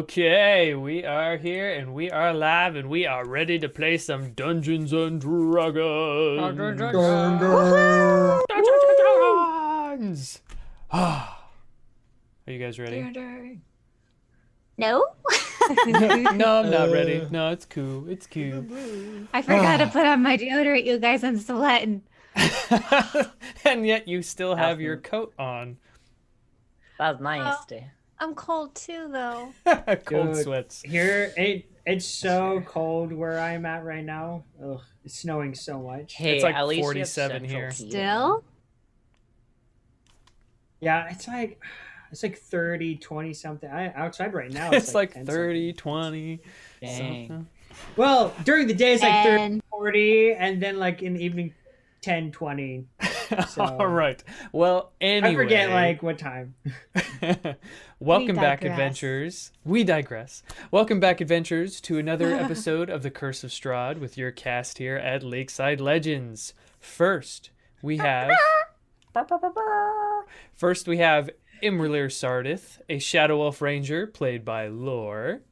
Okay, we are here and we are live and we are ready to play some Dungeons and Dragons. Dragons! Are you guys ready? No? No, I'm not ready. No, it's cool. It's cute. I forgot to put on my deodorant, you guys. I'm sweating. And yet you still have your coat on. That's nice. I'm cold too, though. Cold Dude, sweats. Here, it's so cold where I'm at right now. Ugh, it's snowing so much. Hey, It's like at least you have 47 central here. heating. Still? Yeah, it's like 30, 20 something. Outside right now, It's like 10 30, 20. Dang. something. Well, during the day it's like 30, 10. 40, and then like in the evening, 10, 20. So, All right. Well, anyway. I forget like what time. Welcome back, digress. adventurers. We digress. Welcome back, adventurers, to another episode of the Curse of Strahd with your cast here at Lakeside Legendz. First, we have imra'lyr Sardith, a Shadow Elf Ranger played by Lore.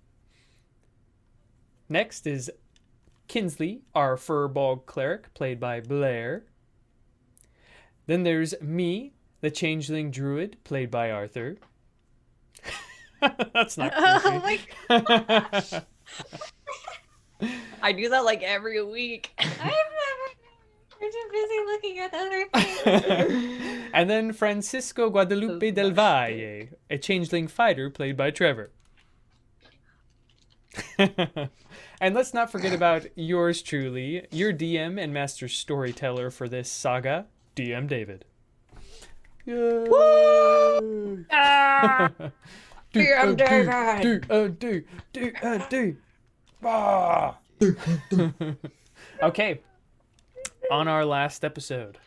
Next is Kinsley, our firbolg cleric played by Blair. Then there's me, the changeling druid played by Arthur. That's not Oh creepy. my god. I do that like every week. I've never. We're too busy looking at other things. And then Francisco Guadalupe del Valle, a changeling fighter played by Trevor. And let's not forget about yours truly, your DM and master storyteller for this saga, DM David. Yay! Woo! Ah! DM D. Okay. On our last episode,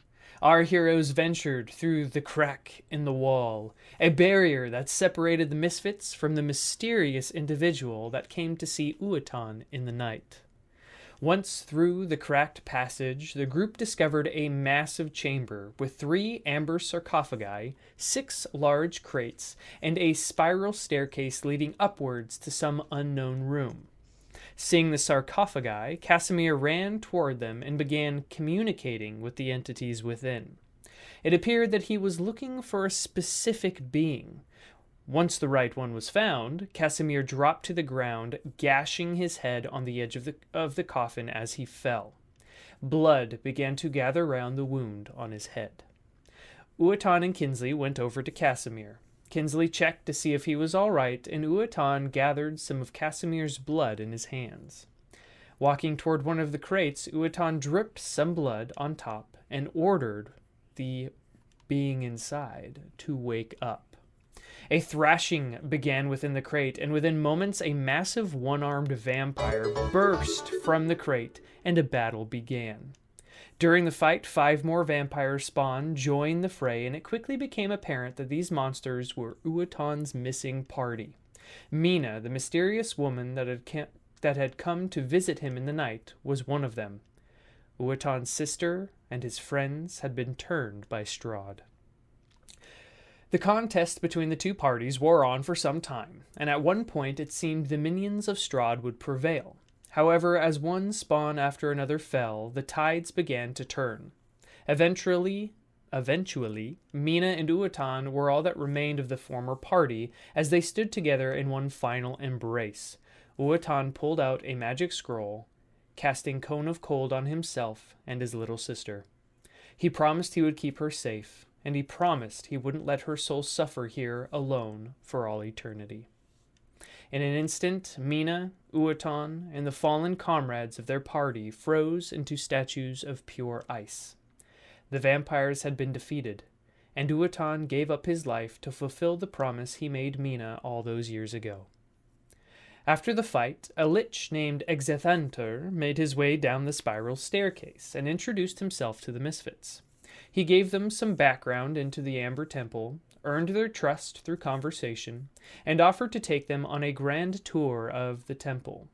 our heroes ventured through the crack in the wall, a barrier that separated the misfits from the mysterious individual that came to see Uatan in the night. Once through the cracked passage, the group discovered a massive chamber with 3 amber sarcophagi, 6 large crates, and a spiral staircase leading upwards to some unknown room. Seeing the sarcophagi, Casimir ran toward them and began communicating with the entities within. It appeared that he was looking for a specific being. Once the right one was found, Casimir dropped to the ground, gashing his head on the edge of the coffin as he fell. Blood began to gather round the wound on his head. Uatan and Kinsley went over to Casimir. Kinsley checked to see if he was all right, and Uatan gathered some of Casimir's blood in his hands. Walking toward one of the crates, Uatan dripped some blood on top and ordered the being inside to wake up. A thrashing began within the crate, and within moments a massive one-armed vampire burst from the crate, and a battle began. During the fight, 5 more vampires spawned, joined the fray, and it quickly became apparent that these monsters were Uatan's missing party. Mina, the mysterious woman that had come to visit him in the night, was one of them. Uatan's sister and his friends had been turned by Strahd. The contest between the two parties wore on for some time, and at one point it seemed the minions of Strahd would prevail. However, as one spawn after another fell, the tides began to turn. Eventually, Mina and Uatan were all that remained of the former party as they stood together in one final embrace. Uatan pulled out a magic scroll, casting Cone of Cold on himself and his little sister. He promised he would keep her safe, and he promised he wouldn't let her soul suffer here alone for all eternity. In an instant, Mina, Uatan, and the fallen comrades of their party froze into statues of pure ice. The vampires had been defeated, and Uatan gave up his life to fulfill the promise he made Mina all those years ago. After the fight, a lich named Exethanter made his way down the spiral staircase and introduced himself to the misfits. He gave them some background into the Amber Temple, earned their trust through conversation, and offered to take them on a grand tour of the temple.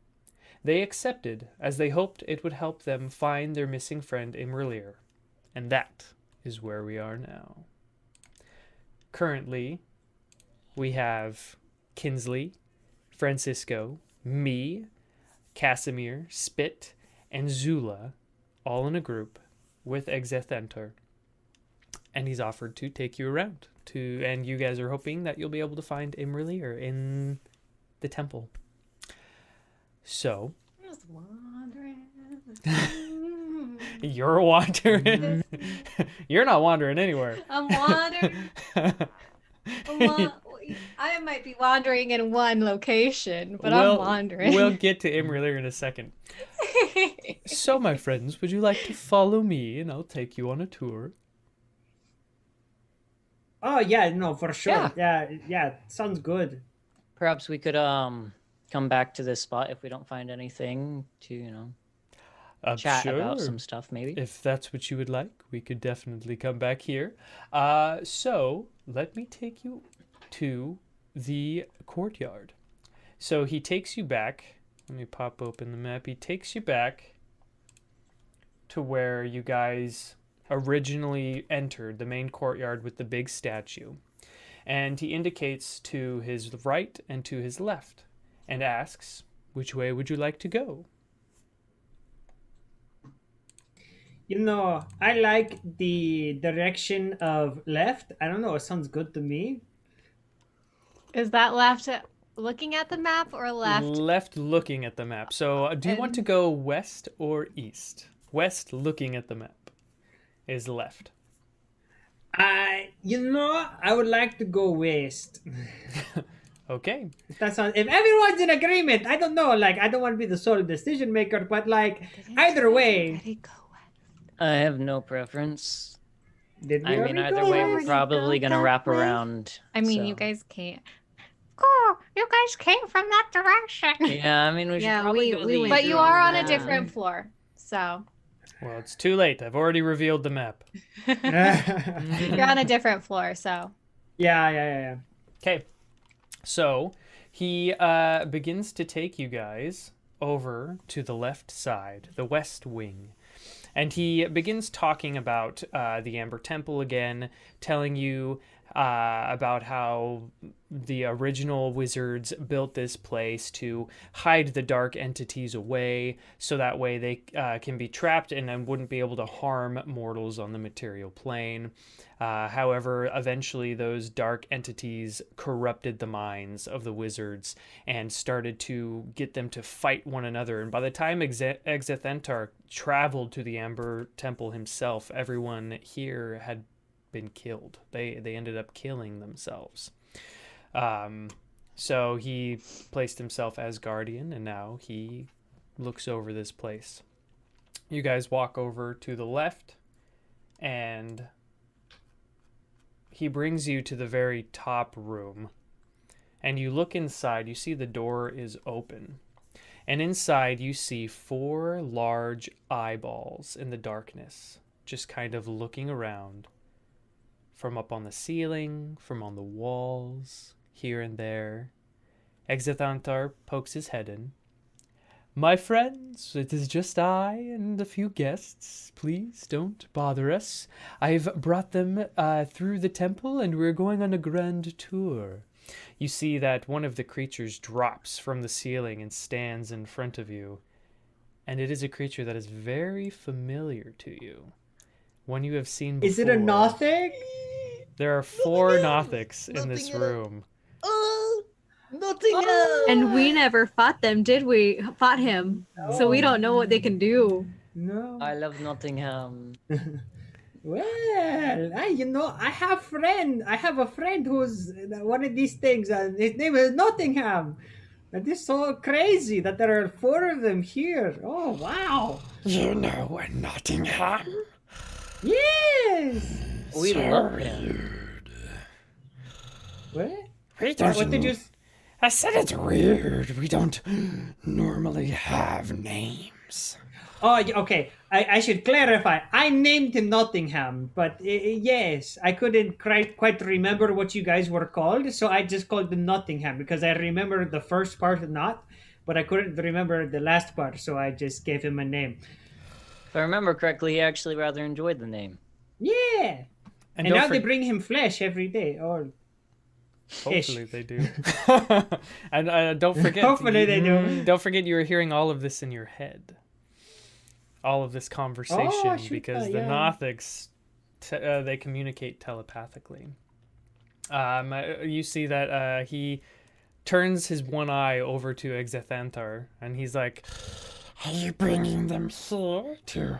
They accepted, as they hoped it would help them find their missing friend imra'lyr. And that is where we are now. Currently, we have Kinsley, Francisco, me, Casimir, Spit, and Zula, all in a group with Exethentar. And he's offered to take you around and you guys are hoping that you'll be able to find imra'lyr in the temple. So Just wandering. you're wandering. You're not wandering anywhere. I'm wandering. I might be wandering in one location, but I'm wandering. We'll get to imra'lyr in a second. So, my friends, would you like to follow me and I'll take you on a tour? Oh yeah, no, for sure. Yeah, sounds good. Perhaps we could come back to this spot if we don't find anything to, chat about some stuff maybe. If that's what you would like, we could definitely come back here. So let me take you to the courtyard. So he takes you back. Let me pop open the map. He takes you back to where you guys originally entered, the main courtyard with the big statue. And he indicates to his right and to his left and asks, which way would you like to go? I like the direction of left. I don't know, it sounds good to me. Is that left looking at the map or left? Left looking at the map. So do you want to go west or east? West looking at the map is left. I would like to go west. Okay. If everyone's in agreement, I don't know, I don't want to be the sole decision maker, but either way. I have no preference. Did we I mean, already either go way, west? we're probably gonna that wrap way? around. I mean, so. you guys can't. Oh, you guys came from that direction. Yeah, I mean, we should probably go the But you are on a yeah. different floor, so Well, it's too late. I've already revealed the map. you're on a different floor. So Yeah. Okay. So he begins to take you guys over to the left side, the west wing. And he begins talking about the Amber Temple again, telling you about how the original wizards built this place to hide the dark entities away, so that way they can be trapped and then wouldn't be able to harm mortals on the material plane. However, eventually those dark entities corrupted the minds of the wizards and started to get them to fight one another. And by the time Exethentar traveled to the Amber Temple himself, everyone here had been killed. They ended up killing themselves. So he placed himself as guardian, and now he looks over this place. You guys walk over to the left, and he brings you to the very top room. And you look inside, you see the door is open. And inside you see 4 large eyeballs in the darkness, just kind of looking around. From up on the ceiling, from on the walls, here and there. Exethentar pokes his head in. My friends, it is just I and a few guests. Please don't bother us. I've brought them through the temple and we're going on a grand tour. You see that one of the creatures drops from the ceiling and stands in front of you. And it is a creature that is very familiar to you. One you have seen before. Is it a Nothic? There are 4 Nothics in this room. and we never fought them, did we? Fought him, so we don't know what they can do. No. I love Nottingham. Well, I have a friend who's one of these things, and his name is Nottingham. That is so crazy that there are 4 of them here. Oh, wow. You know a Nottingham? Yes. We love him. What? What did you... I said it's weird. We don't normally have names. Oh, okay. I should clarify. I named him Nottingham, but yes, I couldn't quite remember what you guys were called, so I just called him Nottingham because I remember the first part not, but I couldn't remember the last part, so I just gave him a name. If I remember correctly, he actually rather enjoyed the name. Yeah. And now they bring him flesh every day. Oh. Hopefully they do. And don't forget. Hopefully they do. Don't forget you were hearing all of this in your head. All of this conversation because the Nothics, they communicate telepathically. You see that he turns his one eye over to Exethantar, and he's like, "Are you bringing them here to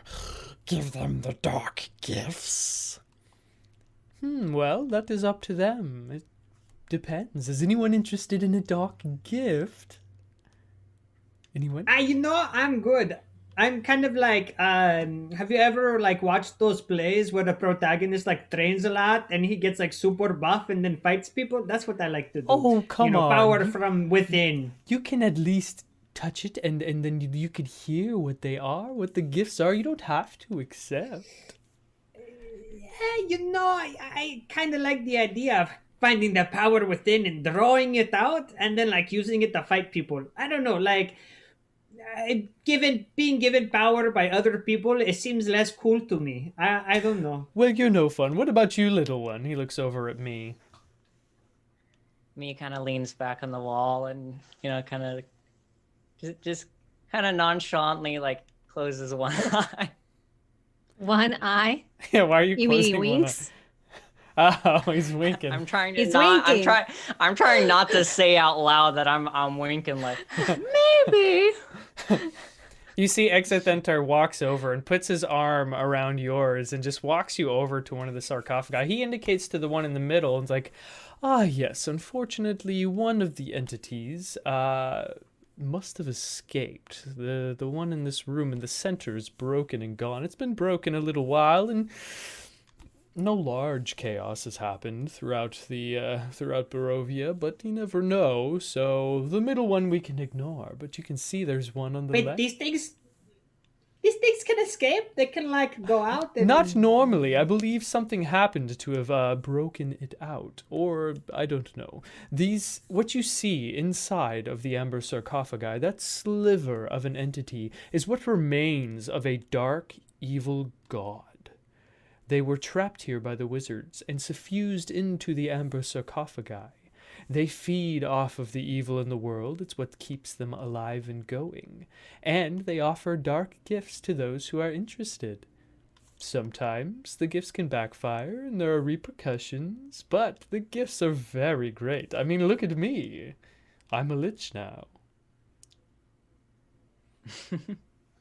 give them the dark gifts?" Well, that is up to them. It depends. Is anyone interested in a dark gift? Anyone? I'm good. I'm kind of like, have you ever like watched those plays where the protagonist like trains a lot and he gets like super buff and then fights people? That's what I like to do. Oh, come on. Power from within. You can at least touch it and then you could hear what they are, what the gifts are. You don't have to accept. I kind of like the idea of finding the power within and drawing it out and then like using it to fight people. I don't know, like being given power by other people, it seems less cool to me. I don't know. Well, you're no fun. What about you, little one? He looks over at me. Me kind of leans back on the wall and kind of just kind of nonchalantly like closes one eye. One eye? Yeah, why are you You closing mean he one winks? eye? Oh, he's winking. I'm trying to He's not. winking. I'm trying not to say out loud that I'm winking. Like maybe. You see Exethantar walks over and puts his arm around yours and just walks you over to one of the sarcophagi. He indicates to the one in the middle and is like, yes, unfortunately one of the entities must have escaped. The one in this room in the center is broken and gone. It's been broken a little while, and no large chaos has happened throughout Barovia, but you never know. So the middle one we can ignore, but you can see there's one on the Wait, left. these things can escape? They can like go out? And... Not normally. I believe something happened to have broken it out, or I don't know. What you see inside of the amber sarcophagi, that sliver of an entity, is what remains of a dark, evil god. They were trapped here by the wizards and suffused into the amber sarcophagi. They feed off of the evil in the world. It's what keeps them alive and going. And they offer dark gifts to those who are interested. Sometimes the gifts can backfire and there are repercussions, but the gifts are very great. I mean, look at me. I'm a lich now.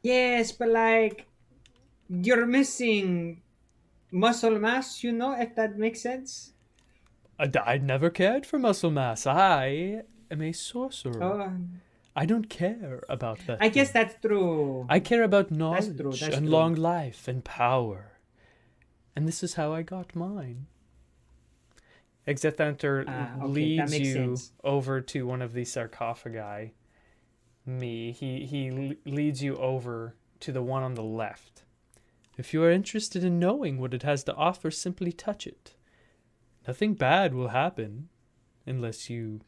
Yes, but like, you're missing muscle mass, if that makes sense. I never cared for muscle mass. I am a sorcerer. Oh, I don't care about that. I guess thing. that's true. I care about knowledge That's and true. long life and power. And this is how I got mine. Exethantar that leads makes you sense. over to one of the sarcophagi. He leads you over to the one on the left. If you are interested in knowing what it has to offer, simply touch it. Nothing bad will happen unless you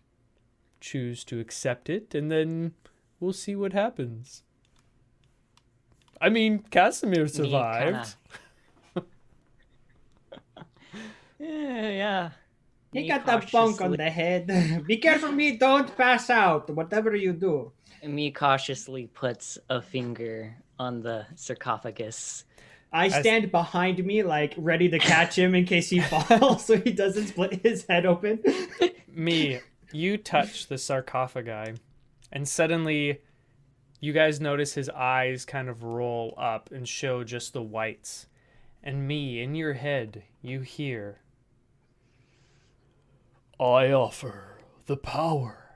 choose to accept it, and then we'll see what happens. I mean, Casimir survived. Yeah. He Me got that bunk on cautiously- the head. Be careful, me, don't pass out, whatever you do. Me cautiously puts a finger on the sarcophagus. I stand behind me, like, ready to catch him in case he falls so he doesn't split his head open. You touch the sarcophagi, and suddenly you guys notice his eyes kind of roll up and show just the whites. And in your head, you hear, I offer the power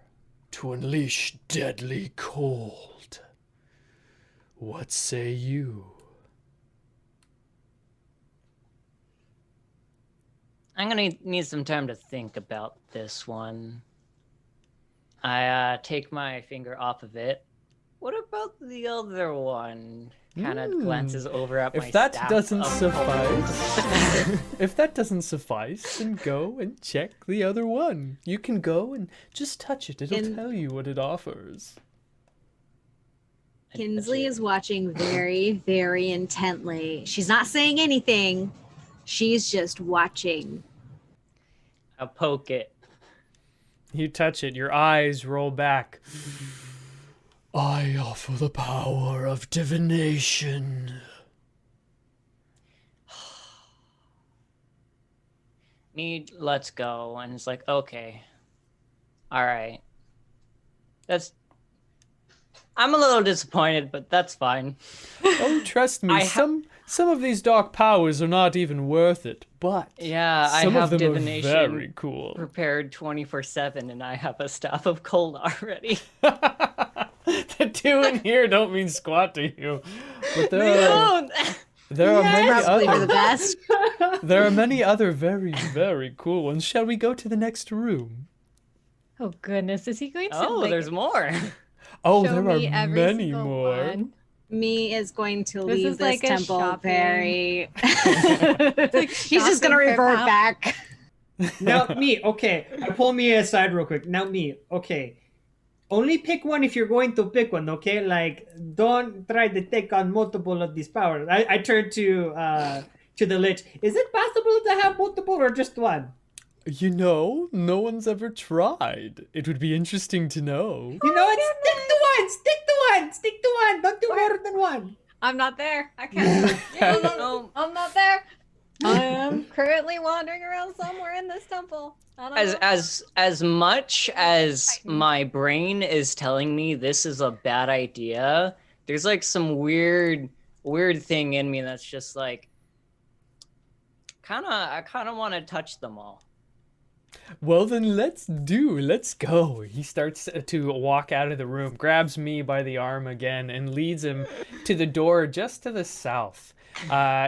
to unleash deadly cold. What say you? I'm gonna need some time to think about this one. I take my finger off of it. What about the other one? Kind of glances over at my If that staff doesn't of suffice, if that doesn't suffice, then go and check the other one. You can go and just touch it. It'll tell you what it offers. Kinsley is watching very, very intently. She's not saying anything. She's just watching. I'll poke it. You touch it. Your eyes roll back. I offer the power of divination. Me lets go, and it's like, okay, all right. I'm a little disappointed, but that's fine. Oh, trust me, some of these dark powers are not even worth it, but Yeah, I some have of them divination are very cool. prepared 24/7, and I have a staff of cold already. The two in here don't mean squat to you, but there are many Probably for the other. best. There are many other very, very cool ones. Shall we go to the next room? Oh goodness, is he going to? Oh, like, there's more. Oh, show there me are every many single more. one? Me is going to This leave is this like a temple shopping- very. like He's just gonna shopping trip revert out. back. Now me, okay. I pull me aside real quick. Now me, okay. Only pick one if you're going to pick one, okay? Like, don't try to take on multiple of these powers. I turn to the lich. Is it possible to have multiple or just one? You know, no one's ever tried. It would be interesting to know. You know, it's stick to one. Stick to one. Stick to one. Don't do more than one. I'm not there. I can't. No. I'm not there. I am currently wandering around somewhere in this temple. I don't know. As much as my brain is telling me this is a bad idea, there's like some weird thing in me that's just like I kind of want to touch them all. Well, then let's go. He starts to walk out of the room, grabs me by the arm again, and leads him to the door just to the south.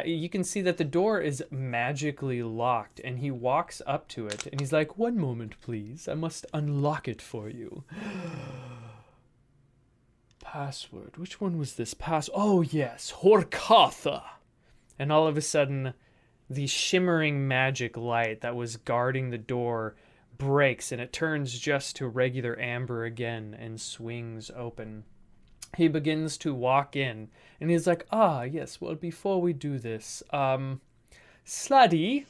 You can see that the door is magically locked, and he walks up to it, and he's like, "One moment, please. I must unlock it for you." Password. Which one was this? Oh, yes. Horkatha. And all of a sudden, the shimmering magic light that was guarding the door breaks, and it turns just to regular amber again and swings open. He begins to walk in, and he's like, yes, well, before we do this, Slutty,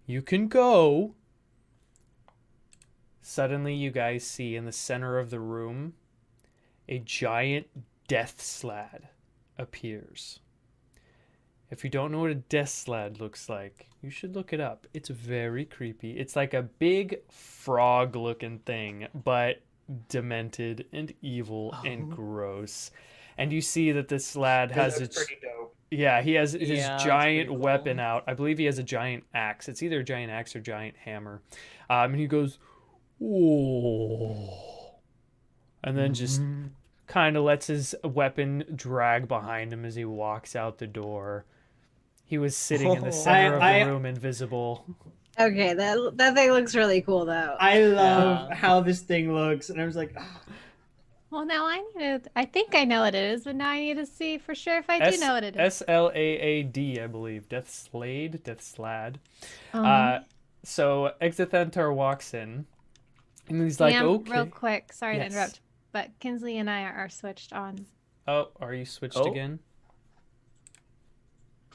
you can go. Suddenly, you guys see in the center of the room, a giant death slad appears. If you don't know what a death slad looks like, you should look it up. It's very creepy. It's like a big frog-looking thing, but demented and evil and gross. And you see that this lad has its... pretty dope. Yeah, he has his Yeah, that's giant pretty cool. weapon out. I believe he has a giant axe. It's either a giant axe or giant hammer. And he goes, "Whoa," and then just kind of lets his weapon drag behind him as he walks out the door. He was sitting in the center of the room, invisible. Okay, that thing looks really cool though. I love how this thing looks, and I was like, Well, now I think I know what it is, but now I need to see for sure if I do know what it is. Slaad, I believe. Death Slad. Um, So Exithentar walks in, and he's like, Liam, "Okay." real quick, sorry Yes. to interrupt, but Kinsley and I are switched on. Oh, are you switched Oh. again?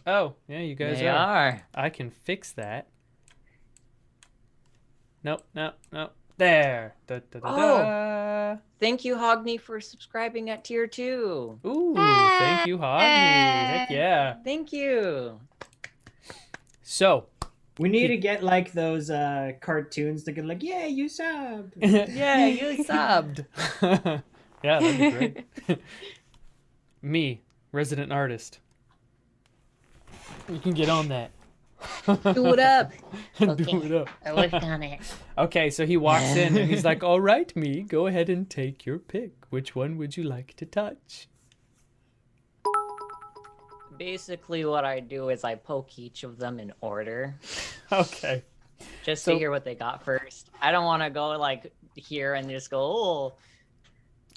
Oh, yeah, you guys They are. are. I can fix that. Nope. There. Da, da, da, da. Thank you, Hogney, for subscribing at tier 2. Ooh, thank you, Hoggy. Heck yeah. Thank you. So, we need to get like those cartoons that get like, yeah, you subbed. yeah, you subbed. Yeah, that'd be great. Me, resident artist. You can get on that. Do it up. Do it up. I worked on it. Okay, so he walks in and he's like, "All right, me, go ahead and take your pick. Which one would you like to touch?" Basically, what I do is I poke each of them in order, Okay. just So- to hear what they got first. I don't want to go like here and just go, oh,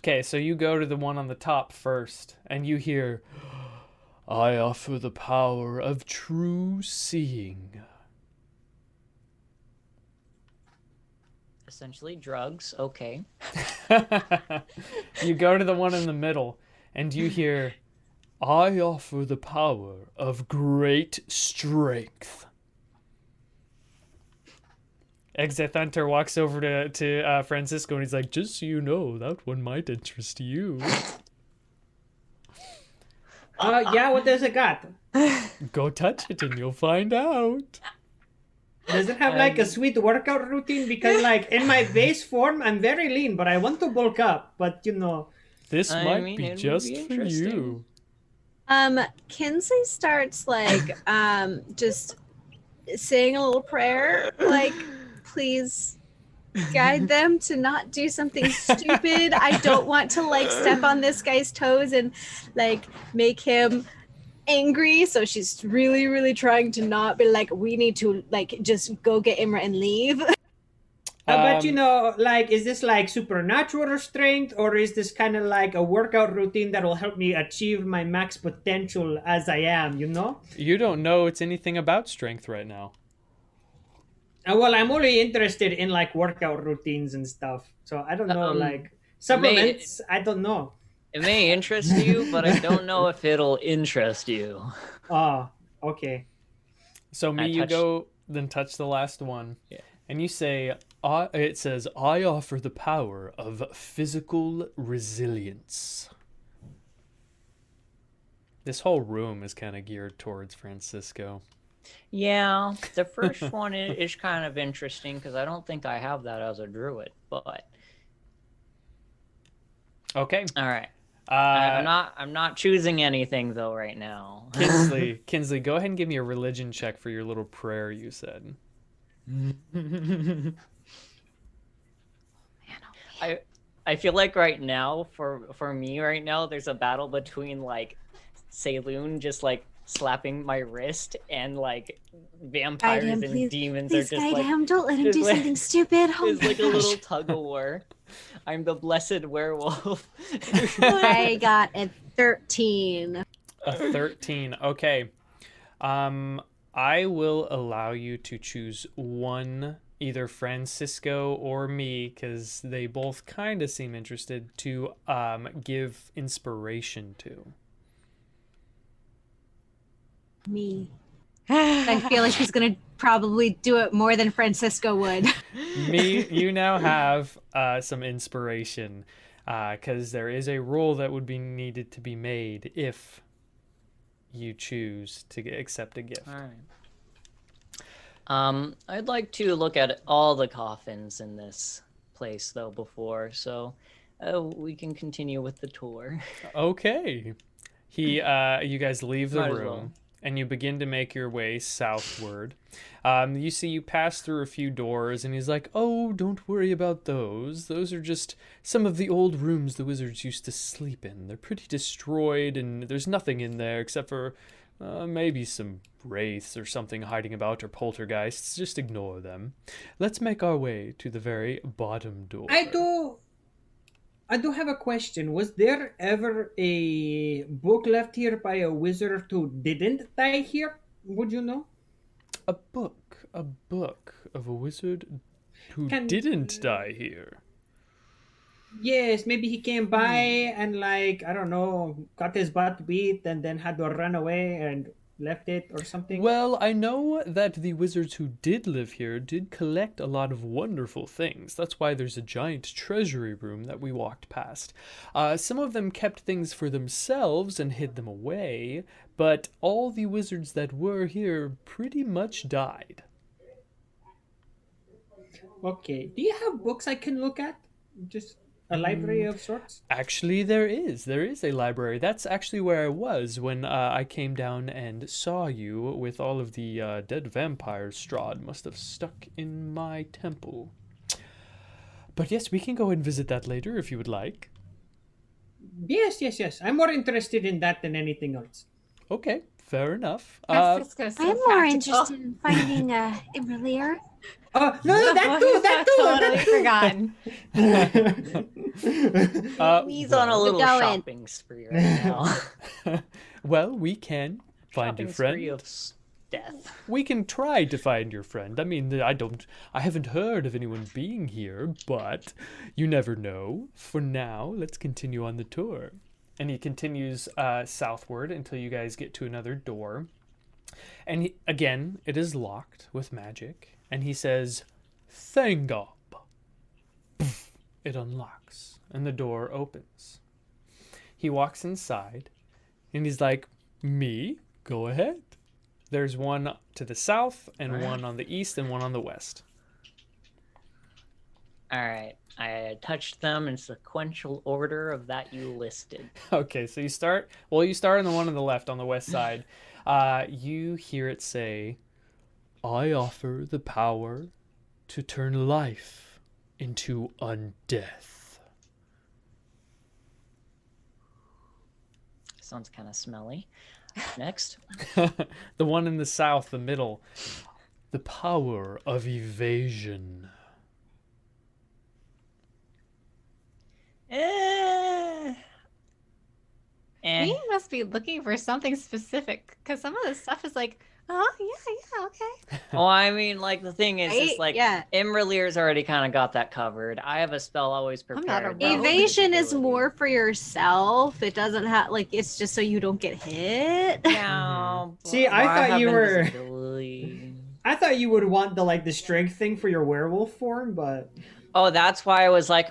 Okay, so you go to the one on the top first, and you hear, "I offer the power of true seeing." essentially drugs. Okay. You go to the one in the middle, and you hear, "I offer the power of great strength." Exit Hunter walks over to Francisco and he's like, just so you know, that one might interest you. Yeah, what does it got? Go touch it and you'll find out. Does it have like a sweet workout routine? Because like in my base form, I'm very lean, but I want to bulk up. But you know, This might mean, be it would just be for interesting. you. Kinsley starts like just saying a little prayer, like, please guide them to not do something stupid. I don't want to like step on this guy's toes and like make him angry. So she's really, really trying to not be like, we need to like just go get Imra and leave. but you know, like, is this like supernatural strength, or is this kind of like a workout routine that will help me achieve my max potential as I am? You know? You don't know it's anything about strength right now. Well, I'm only interested in like workout routines and stuff. So I don't know, like supplements. I don't know. It may interest you, but I don't know if it'll interest you. Oh, okay. So me, you go, then touch the last one. Yeah. And you say, it says, I offer the power of physical resilience. This whole room is kind of geared towards Francisco. Yeah, the first one is kind of interesting because I don't think I have that as a druid, but Okay. all right. I'm not choosing anything though right now. Kinsley, go ahead and give me a religion check for your little prayer you said. I feel like right now for me right now there's a battle between like Saloon just like slapping my wrist and like vampires Guide him, and please. demons Please are just guide like him. Don't let him just do like- something stupid. Oh it's my like a gosh. little tug of war. I'm the blessed werewolf. I got a 13. A 13. Okay. I will allow you to choose one, either Francisco or me, because they both kind of seem interested, to give inspiration to. Me. I feel like he's gonna probably do it more than Francisco would. Me, you now have some inspiration, because there is a roll that would be needed to be made if you choose to accept a gift. All right. I'd like to look at all the coffins in this place though before, so we can continue with the tour. Okay. You guys leave the Might as room. well. And you begin to make your way southward. You see you pass through a few doors, and he's like, oh, don't worry about those. Those are just some of the old rooms the wizards used to sleep in. They're pretty destroyed, and there's nothing in there except for maybe some wraiths or something hiding about, or poltergeists. Just ignore them. Let's make our way to the very bottom door. I do have a question. Was there ever a book left here by a wizard who didn't die here? Would you know? A book of a wizard who Can- didn't die here. Yes, maybe he came by and like, I don't know, got his butt beat and then had to run away and left it or something. Well, I know that the wizards who did live here did collect a lot of wonderful things. That's why there's a giant treasury room that we walked past. Some of them kept things for themselves and hid them away, but all the wizards that were here pretty much died. Okay. Do you have books I can look at? Just a library of sorts? Actually, there is a library. That's actually where I was when I came down and saw you with all of the dead vampires Strahd must have stuck in my temple. But yes, we can go and visit that later if you would like. Yes. I'm more interested in that than anything else. Okay, fair enough. Francisco's so I'm more practical. interested in finding imra'lyr. Oh, no, that Totally forgotten. He's on a little going. shopping spree right now. Well, we can find your Shopping spree friend. of death. We can try to find your friend. I mean, I haven't heard of anyone being here, but you never know. For now, let's continue on the tour. And he continues southward until you guys get to another door. And again, it is locked with magic. And he says, Thangob. It unlocks, and the door opens. He walks inside, and he's like, me? Go ahead. There's one to the south, and one on the east, and one on the west. All right. I touched them in sequential order of that you listed. Okay, so you start on the one on the left, on the west side. You hear it say, I offer the power to turn life into undeath. Sounds kind of smelly. Next. The one in the south, the middle. The power of evasion. We must be looking for something specific because some of this stuff is like, oh yeah, okay. Well, I mean, like the thing is, it's Right? like Yeah. Imra'lyr's already kind of got that covered. I have a spell always not a prepared. rogue. Evasion is Ability. more for yourself. It doesn't have like it's just so you don't get hit. Yeah. See, I but thought you have were- invisibility. I thought you would want the strength thing for your werewolf form, but Oh, that's why I was like,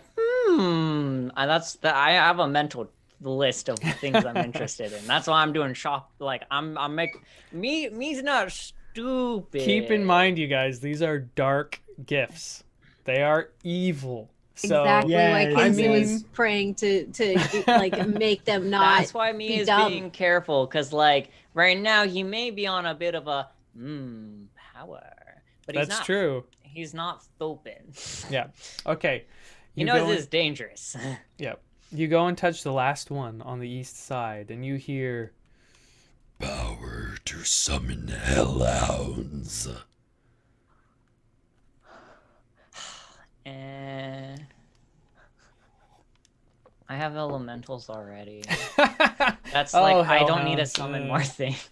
I have a mental list of things I'm interested in. That's why I'm doing shop. Like I'm me's not stupid. Keep in mind, you guys, these are dark gifts. They are evil. So Exactly why Yes. Kinsey I was mean- praying to like make them not. That's why me be is dumb. being careful, because like right now he may be on a bit of a power, but he's that's not. true. He's not open. Yeah. Okay. He You knows go it's and- dangerous. Yep. You go and touch the last one on the east side, and you hear power to summon hellhounds. And I have elementals already. That's like I don't need to hellhounds, summon yeah. more things.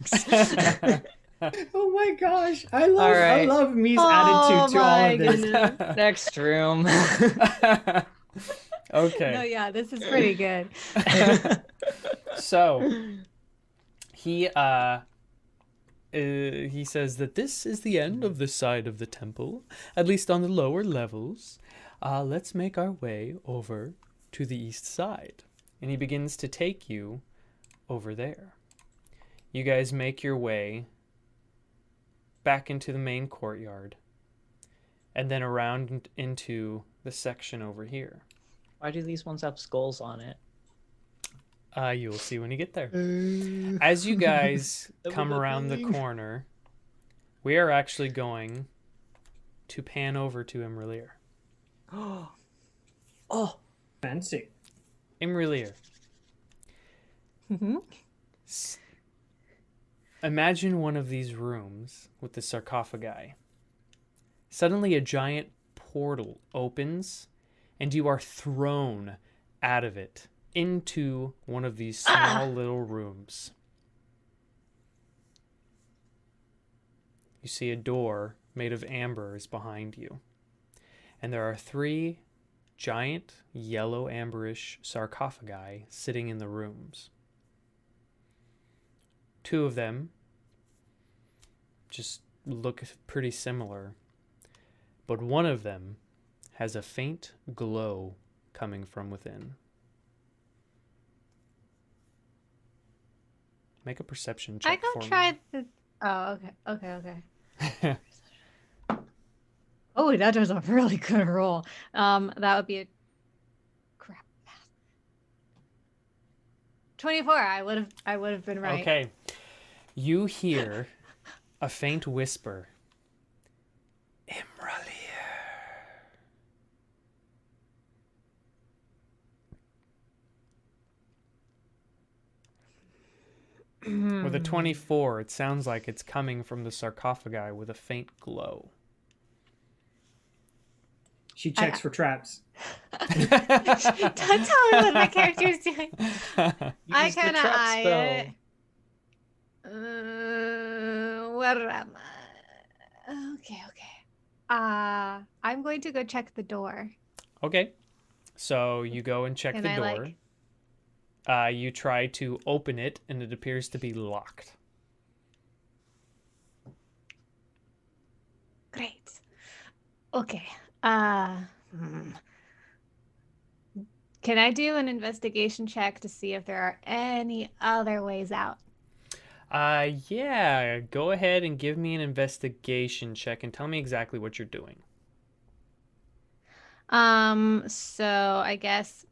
oh my gosh, I right. love Me's Oh attitude to all my of this. goodness. Next room. Okay. No, yeah, this is pretty good. So he says that this is the end of this side of the temple, at least on the lower levels. Let's make our way over to the east side. And he begins to take you over there. You guys make your way back into the main courtyard and then around into the section over here. Why do these ones have skulls on it? You will see when you get there. As you guys That come was around the amazing. corner, we are actually going to pan over to imra'lyr. Oh, Fancy. Imra'lyr, Mhm. imagine one of these rooms with the sarcophagi. Suddenly a giant portal opens and you are thrown out of it into one of these small little rooms. You see a door made of amber is behind you. And there are 3 giant yellow amberish sarcophagi sitting in the rooms. 2 of them just look pretty similar, but one of them has a faint glow coming from within. Make a perception I check go for me. try the. Oh, okay. Oh, that was a really good roll. That would be a crap. 24. I would have been right. Okay. You hear a faint whisper. imra'lyr. With a 24, it sounds like it's coming from the sarcophagi with a faint glow. She checks for traps. Don't tell me what my character's doing. I use the kind of trap eye spell. it. Where am I? Okay. I'm going to go check the door. Okay. So you go and check Can the I, door. You try to open it, and it appears to be locked. Great. Okay. Hmm. Can I do an investigation check to see if there are any other ways out? Yeah, go ahead and give me an investigation check and tell me exactly what you're doing. So I guess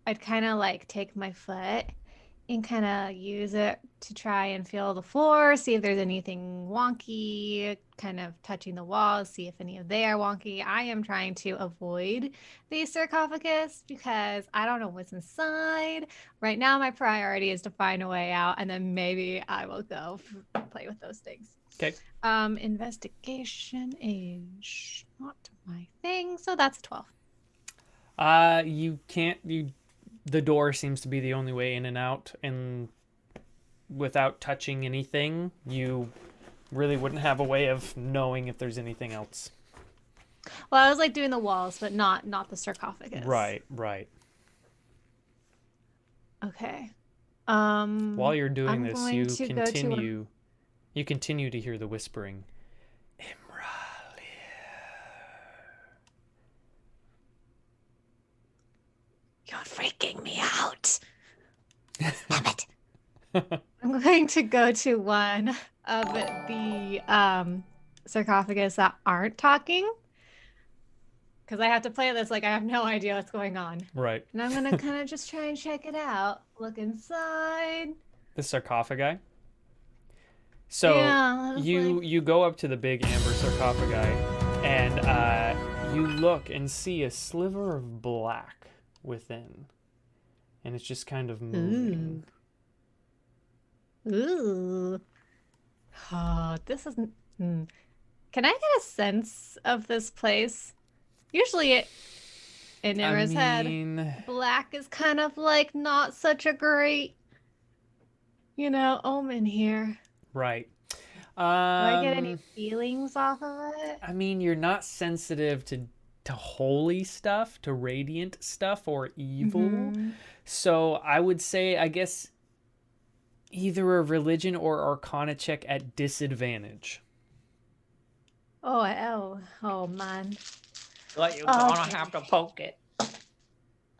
I'd kind of like take my foot and kind of use it to try and feel the floor, see if there's anything wonky, kind of touching the walls, see if any of they are wonky. I am trying to avoid the sarcophagus because I don't know what's inside. Right now, my priority is to find a way out, and then maybe I will go play with those things. Okay. Investigation is not my thing, so that's a 12. You can't. The door seems to be the only way in and out, and without touching anything, you really wouldn't have a way of knowing if there's anything else. Well, I was like doing the walls, but not the sarcophagus. Right. Okay. While you're doing I'm this, going you to go to continue to hear the whispering. Imra'lyr. You're freaking me out. Damn it. I'm going to go to one of the sarcophagus that aren't talking. Because I have to play this like I have no idea what's going on. Right. And I'm going to kind of just try and check it out. Look inside. The sarcophagi. So Yeah, you go up to the big amber sarcophagi, and you look and see a sliver of black within, and it's just kind of moving. Ooh. Oh, this isn't. Can I get a sense of this place? Usually, in Nira's head, black is kind of like not such a great, omen here. Right. Do I get any feelings off of it? I mean, you're not sensitive to holy stuff, to radiant stuff, or evil. Mhm. So I would say, I guess, either a religion or arcana check at disadvantage. Oh man. But you're gonna have to poke it.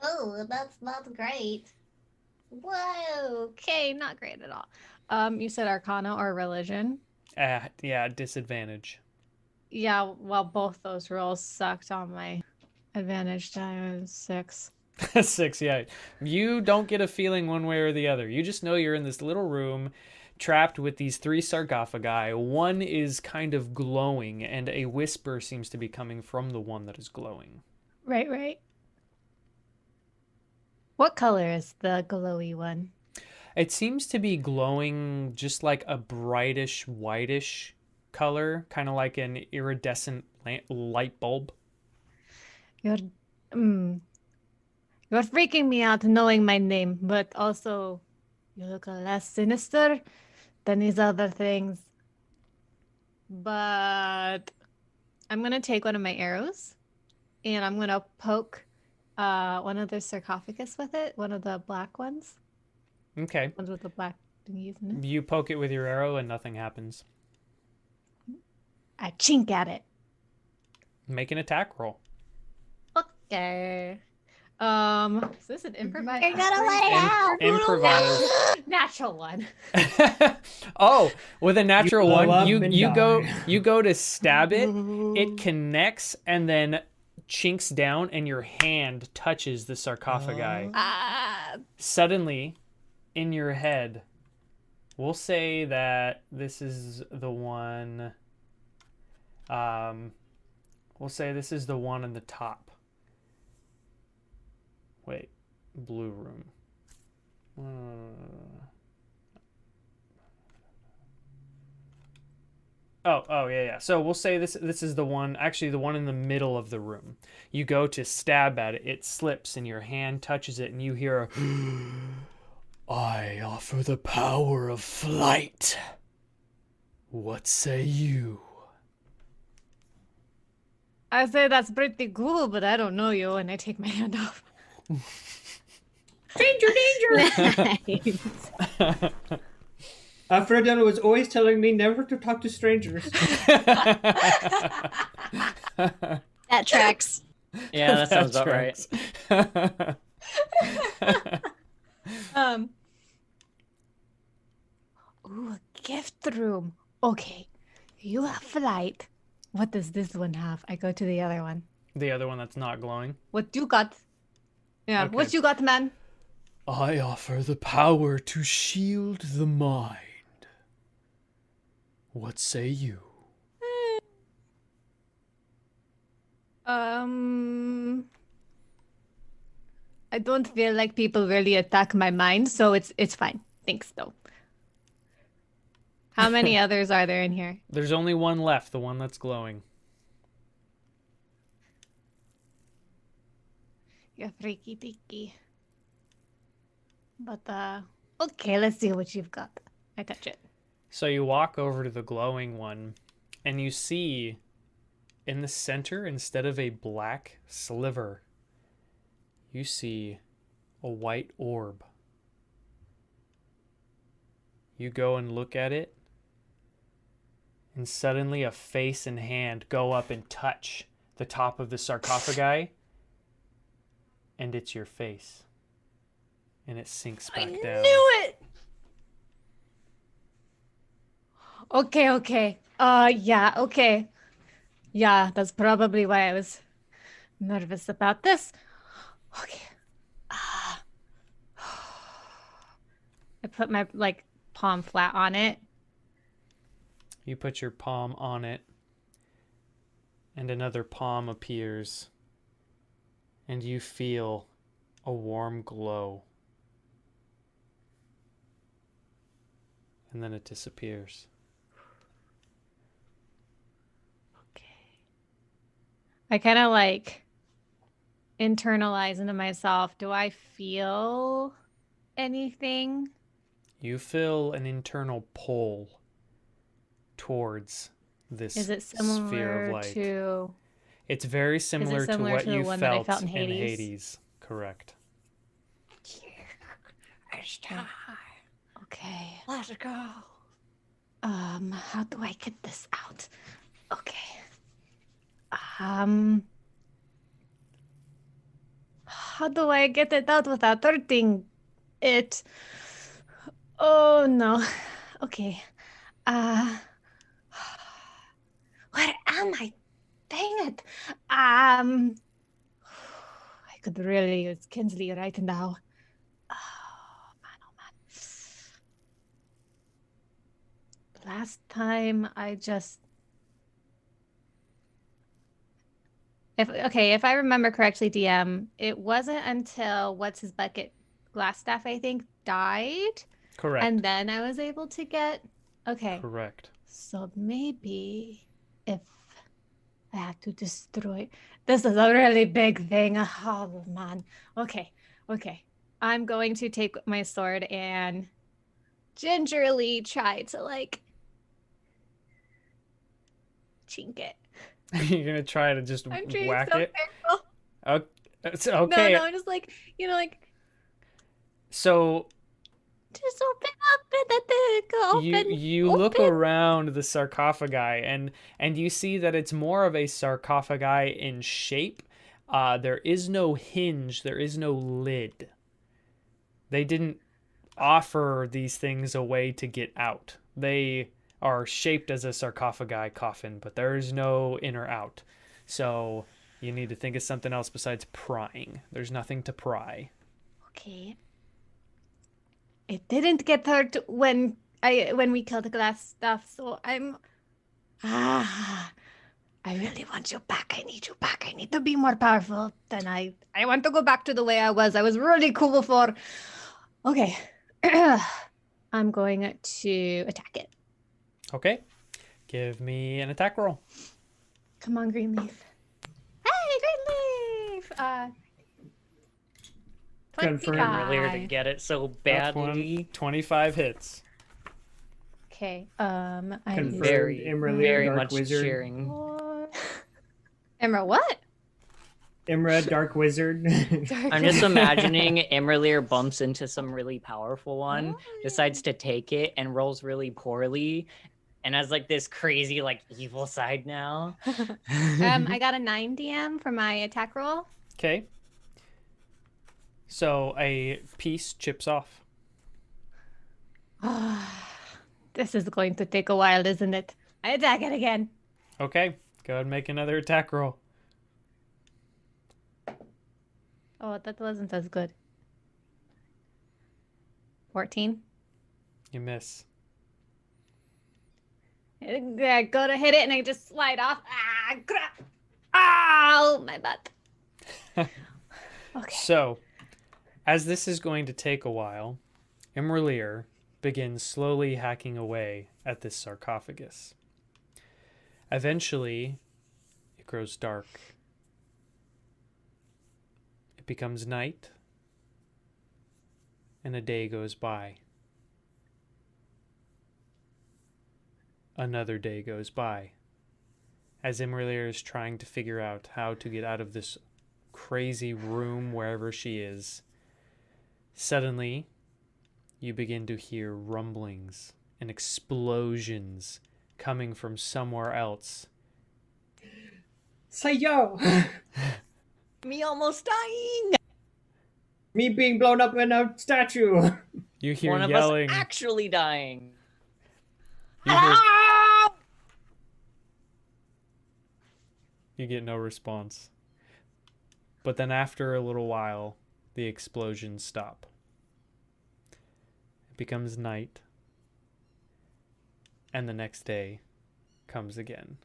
Oh, that's not great. Whoa. Okay, not great at all. You said arcana or religion? Yeah, disadvantage. Yeah, well, both those rolls sucked on my advantage die. It was 6. 6, yeah. You don't get a feeling one way or the other. You just know you're in this little room trapped with these 3 sarcophagi. One is kind of glowing, and a whisper seems to be coming from the one that is glowing. Right. What color is the glowy one? It seems to be glowing just like a brightish, whitish color, kind of like an iridescent light bulb. You're freaking me out knowing my name, but also you look less sinister than these other things. But I'm gonna take one of my arrows and I'm gonna poke one of the sarcophagus with it, one of the black ones. Okay. Ones with the black thingies in it. You poke it with your arrow and nothing happens. I chink at it. Make an attack roll. Okay. Is this an improvise? You're gonna let it out. Improvise. Natural one. Oh, with a natural You blow one, up you and you go to stab it. It connects and then chinks down, and your hand touches the sarcophagi. Suddenly, in your head, we'll say that this is the one. We'll say this is the one in the top. Wait, blue room. Oh yeah. So we'll say this is the one, actually the one in the middle of the room. You go to stab at it, it slips, and your hand touches it, and you hear a, I offer the power of flight. What say you? I say that's pretty cool, but I don't know you, and I take my hand off. Danger! Fredella was always telling me never to talk to strangers. That tracks. Yeah, that sounds about right. right. Ooh, a gift room. Okay, you have flight. What does this one have? I go to the other one. The other one that's not glowing. What you got? Yeah, Okay. what you got, man? I offer the power to shield the mind. What say you? I don't feel like people really attack my mind, so it's fine. Thanks, though. How many others are there in here? There's only one left, the one that's glowing. You're freaky deaky. But, okay, let's see what you've got. I touch it. So you walk over to the glowing one, and you see in the center, instead of a black sliver, you see a white orb. You go and look at it, and suddenly a face and hand go up and touch the top of the sarcophagi, and it's your face. And it sinks back down. Knew it! Okay. Yeah, okay. Yeah, that's probably why I was nervous about this. Okay. I put my, palm flat on it. You put your palm on it, and another palm appears, and you feel a warm glow. And then it disappears. I kind of internalize into myself. Do I feel anything? You feel an internal pull towards this Is it sphere of similar light. to? It's very similar, similar to what to the you one that I felt, felt in in Hades? Hades. Correct. It's time. Okay. Let's go. How do I get this out? Okay. How do I get it out without hurting it? Oh no. Okay. Where am I? Dang it. I could really use Kinsley right now. Oh man. Last time I just if I remember correctly, DM, it wasn't until what's his bucket Glassstaff, I think, died. Correct. And then I was able to get Correct. So maybe if I had to destroy this is a really big thing. Oh man. Okay. I'm going to take my sword and gingerly try to chink it. You're gonna try to just I'm trying whack so it. careful. It's okay. No, I'm just So just open up and you look around the sarcophagi and you see that it's more of a sarcophagi in shape. There is no hinge, there is no lid. They didn't offer these things a way to get out. They are shaped as a sarcophagi coffin, but there is no in or out. So you need to think of something else besides prying. There's nothing to pry. Okay. It didn't get hurt when we killed the Glassstaff, so I really want you back. I need you back. I need to be more powerful than I want to go back to the way I was. I was really cool before. Okay. I'm going to attack it. Okay. Give me an attack roll. Come on, Greenleaf. Hey, Greenleaf! Confirm. 25. Earlier to get it so badly. 25 hits. Okay. I Confirmed. Very, Imra'lyr, very Dark much Wizard. cheering. Emerald, what? Imra, Dark Wizard. I'm just imagining imra'lyr bumps into some really powerful one, decides to take it and rolls really poorly, and has like this crazy like evil side now. I got a 9 DM for my attack roll. Okay. So a piece chips off. This is going to take a while, isn't it? I attack it again. Okay. Go ahead and make another attack roll. Oh, that wasn't as good. 14. You miss. I go to hit it and I just slide off. Crap. Ow, my butt. Okay. So, as this is going to take a while, imra'lyr begins slowly hacking away at this sarcophagus. Eventually, it grows dark. It becomes night, and a day goes by. Another day goes by, as imra'lyr is trying to figure out how to get out of this crazy room wherever she is. Suddenly, you begin to hear rumblings and explosions coming from somewhere else. Say yo! Me almost dying. Me being blown up in a statue. You hear One of yelling. us actually dying. You hear- You get no response. But then after a little while, the explosions stop. It becomes night. And the next day comes again.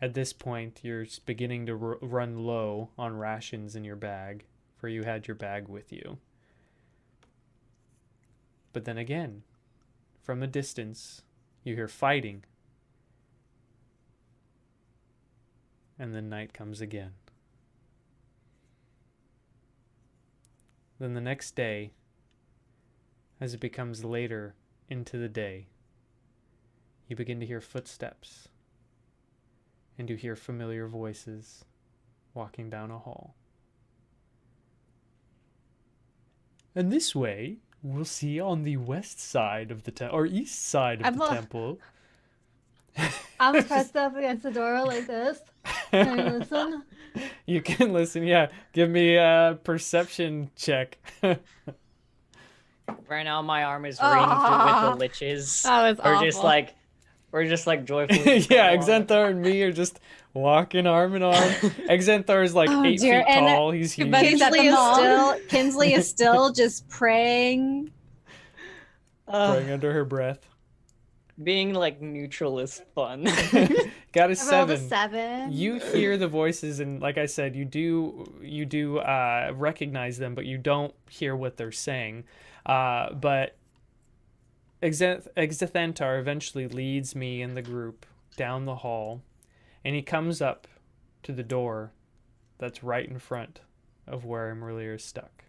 At this point, you're beginning to run low on rations in your bag, for you had your bag with you. But then again, from a distance, you hear fighting. And then night comes again. Then the next day, as it becomes later into the day, you begin to hear footsteps, and you hear familiar voices walking down a hall. And this way, we'll see on the west side of the or east side of the temple. I'm pressed up against the door like this. Can I listen? You can listen, yeah. Give me a perception check. Right now, my arm is ringed with the liches. That was awful. We're just like joyfully. Yeah, Exenthar and me are just walking arm in arm. Exenthar is like 8 dear. feet And tall. He's huge. Kinsley is still just praying. Praying under her breath. Being like neutral is fun. Got a I rolled a 7. 7. You hear the voices, and like I said, you do recognize them, but you don't hear what they're saying. But Exethantar eventually leads me and the group down the hall, and he comes up to the door that's right in front of where imra'lyr is stuck.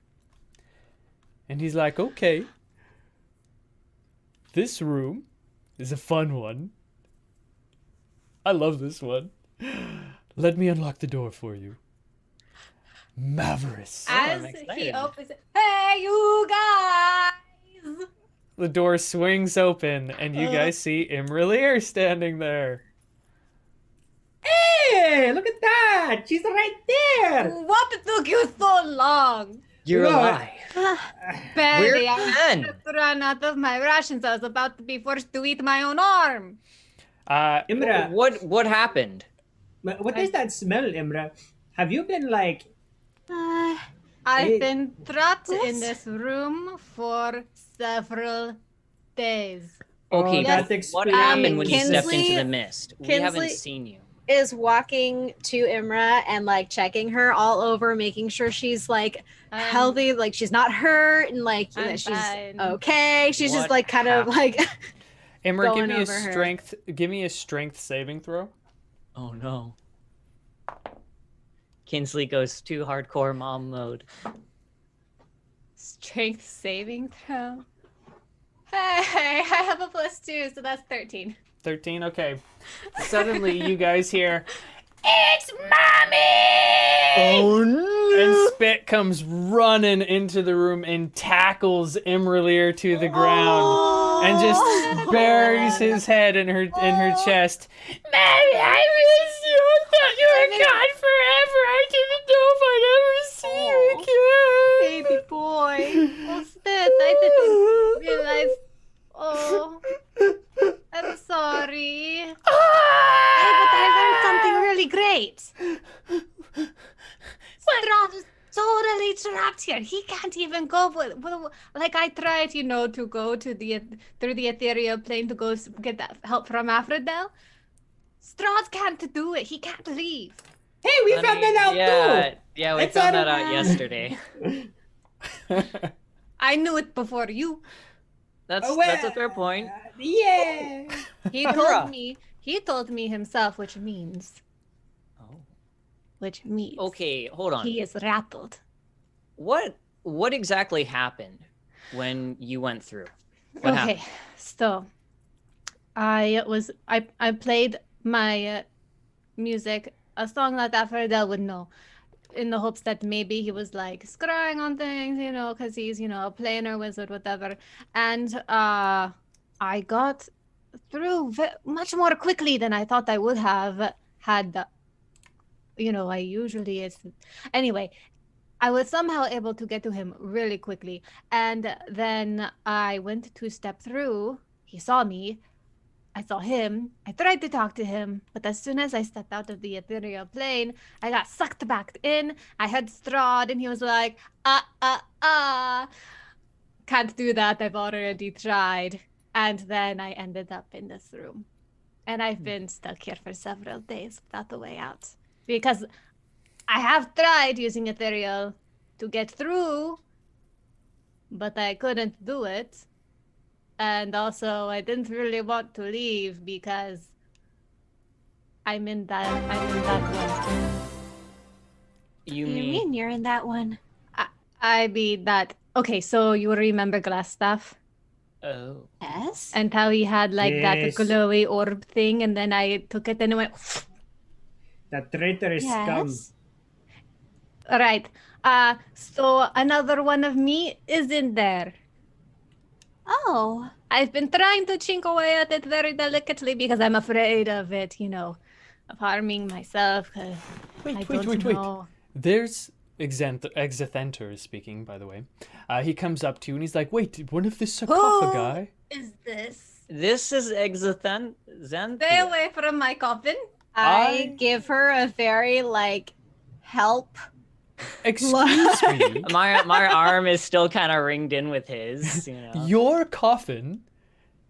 And he's like, okay, this room is a fun one. I love this one. Let me unlock the door for you. Mavericks. As I'm he excited. opens it, hey, you guys! The door swings open, and you guys see imra'lyr standing there. Hey, look at that! She's right there! What took you so long? You're Well, alive. Barely. Where I then? just ran out of my rations. I was about to be forced to eat my own arm. Imra, What happened? what is that smell, Imra? Have you been like... I've been trapped in this room for several days. Okay, that what explains- happened when you stepped into Kinsley- the mist? We haven't Kinsley- seen you. Is walking to Imra and like checking her all over, making sure she's like healthy, like she's not hurt, and like I'm that she's fine. okay. She's just What like kind of like Imra, give going me a over her. strength. Give me a strength saving throw. Oh no. Kinsley goes too hardcore mom mode. Strength saving throw. Hey, I have a +2, so that's 13. 13. Okay. Suddenly, you guys hear, "It's mommy!" Oh no! And Spit comes running into the room and tackles imra'lyr to the ground. and just buries his head in her chest. Mommy, I miss you. I thought you were gone forever. I didn't know if I'd ever see you again. Baby boy. Oh, Spit, I didn't realize. Oh, I'm sorry. Hey, but I learned something really great. Strahd is totally trapped here. He can't even go. Like I tried, to go to through the ethereal plane to go get that help from Aphrodite. Strahd can't do it. He can't leave. Hey, we found that out too. Yeah, we It's found out that of- out yesterday. I knew it before you. That's Oh, well, that's a fair point. Yeah. He told me himself, which means Oh. Okay, hold on. he is rattled. What exactly happened when you went through? What happened? So I played my music, a song that Aphrodite would know, in the hopes that maybe he was like scrying on things, because he's a planar wizard, whatever. And I got through much more quickly than I thought I would have had the, I usually anyway. I was somehow able to get to him really quickly. And then I went to step through. He saw me. I saw him. I tried to talk to him. But as soon as I stepped out of the ethereal plane, I got sucked back in. I heard Strahd, and he was like, Can't do that. I've already tried. And then I ended up in this room. And I've been stuck here for several days without a way out. Because I have tried using ethereal to get through, but I couldn't do it. And also, I didn't really want to leave because I'm in that one. You What do you mean mean you're in that one? I mean that. Okay, so you remember Glassstaff oh. Yes. and how he had like that Yes. glowy orb thing, and then I took it and it went. That traitorous scum. Yes. Right. So another one of me is in there. Oh. I've been trying to chink away at it very delicately because I'm afraid of it, of harming myself. 'Cause I don't Wait. know. There's Exethenter is speaking, by the way. He comes up to you and he's like, wait, one of the sarcophagi? Is this? This is Exothen. Stay away from my coffin. I give her a very help. Excuse me. My arm is still kind of ringed in with his. Your coffin?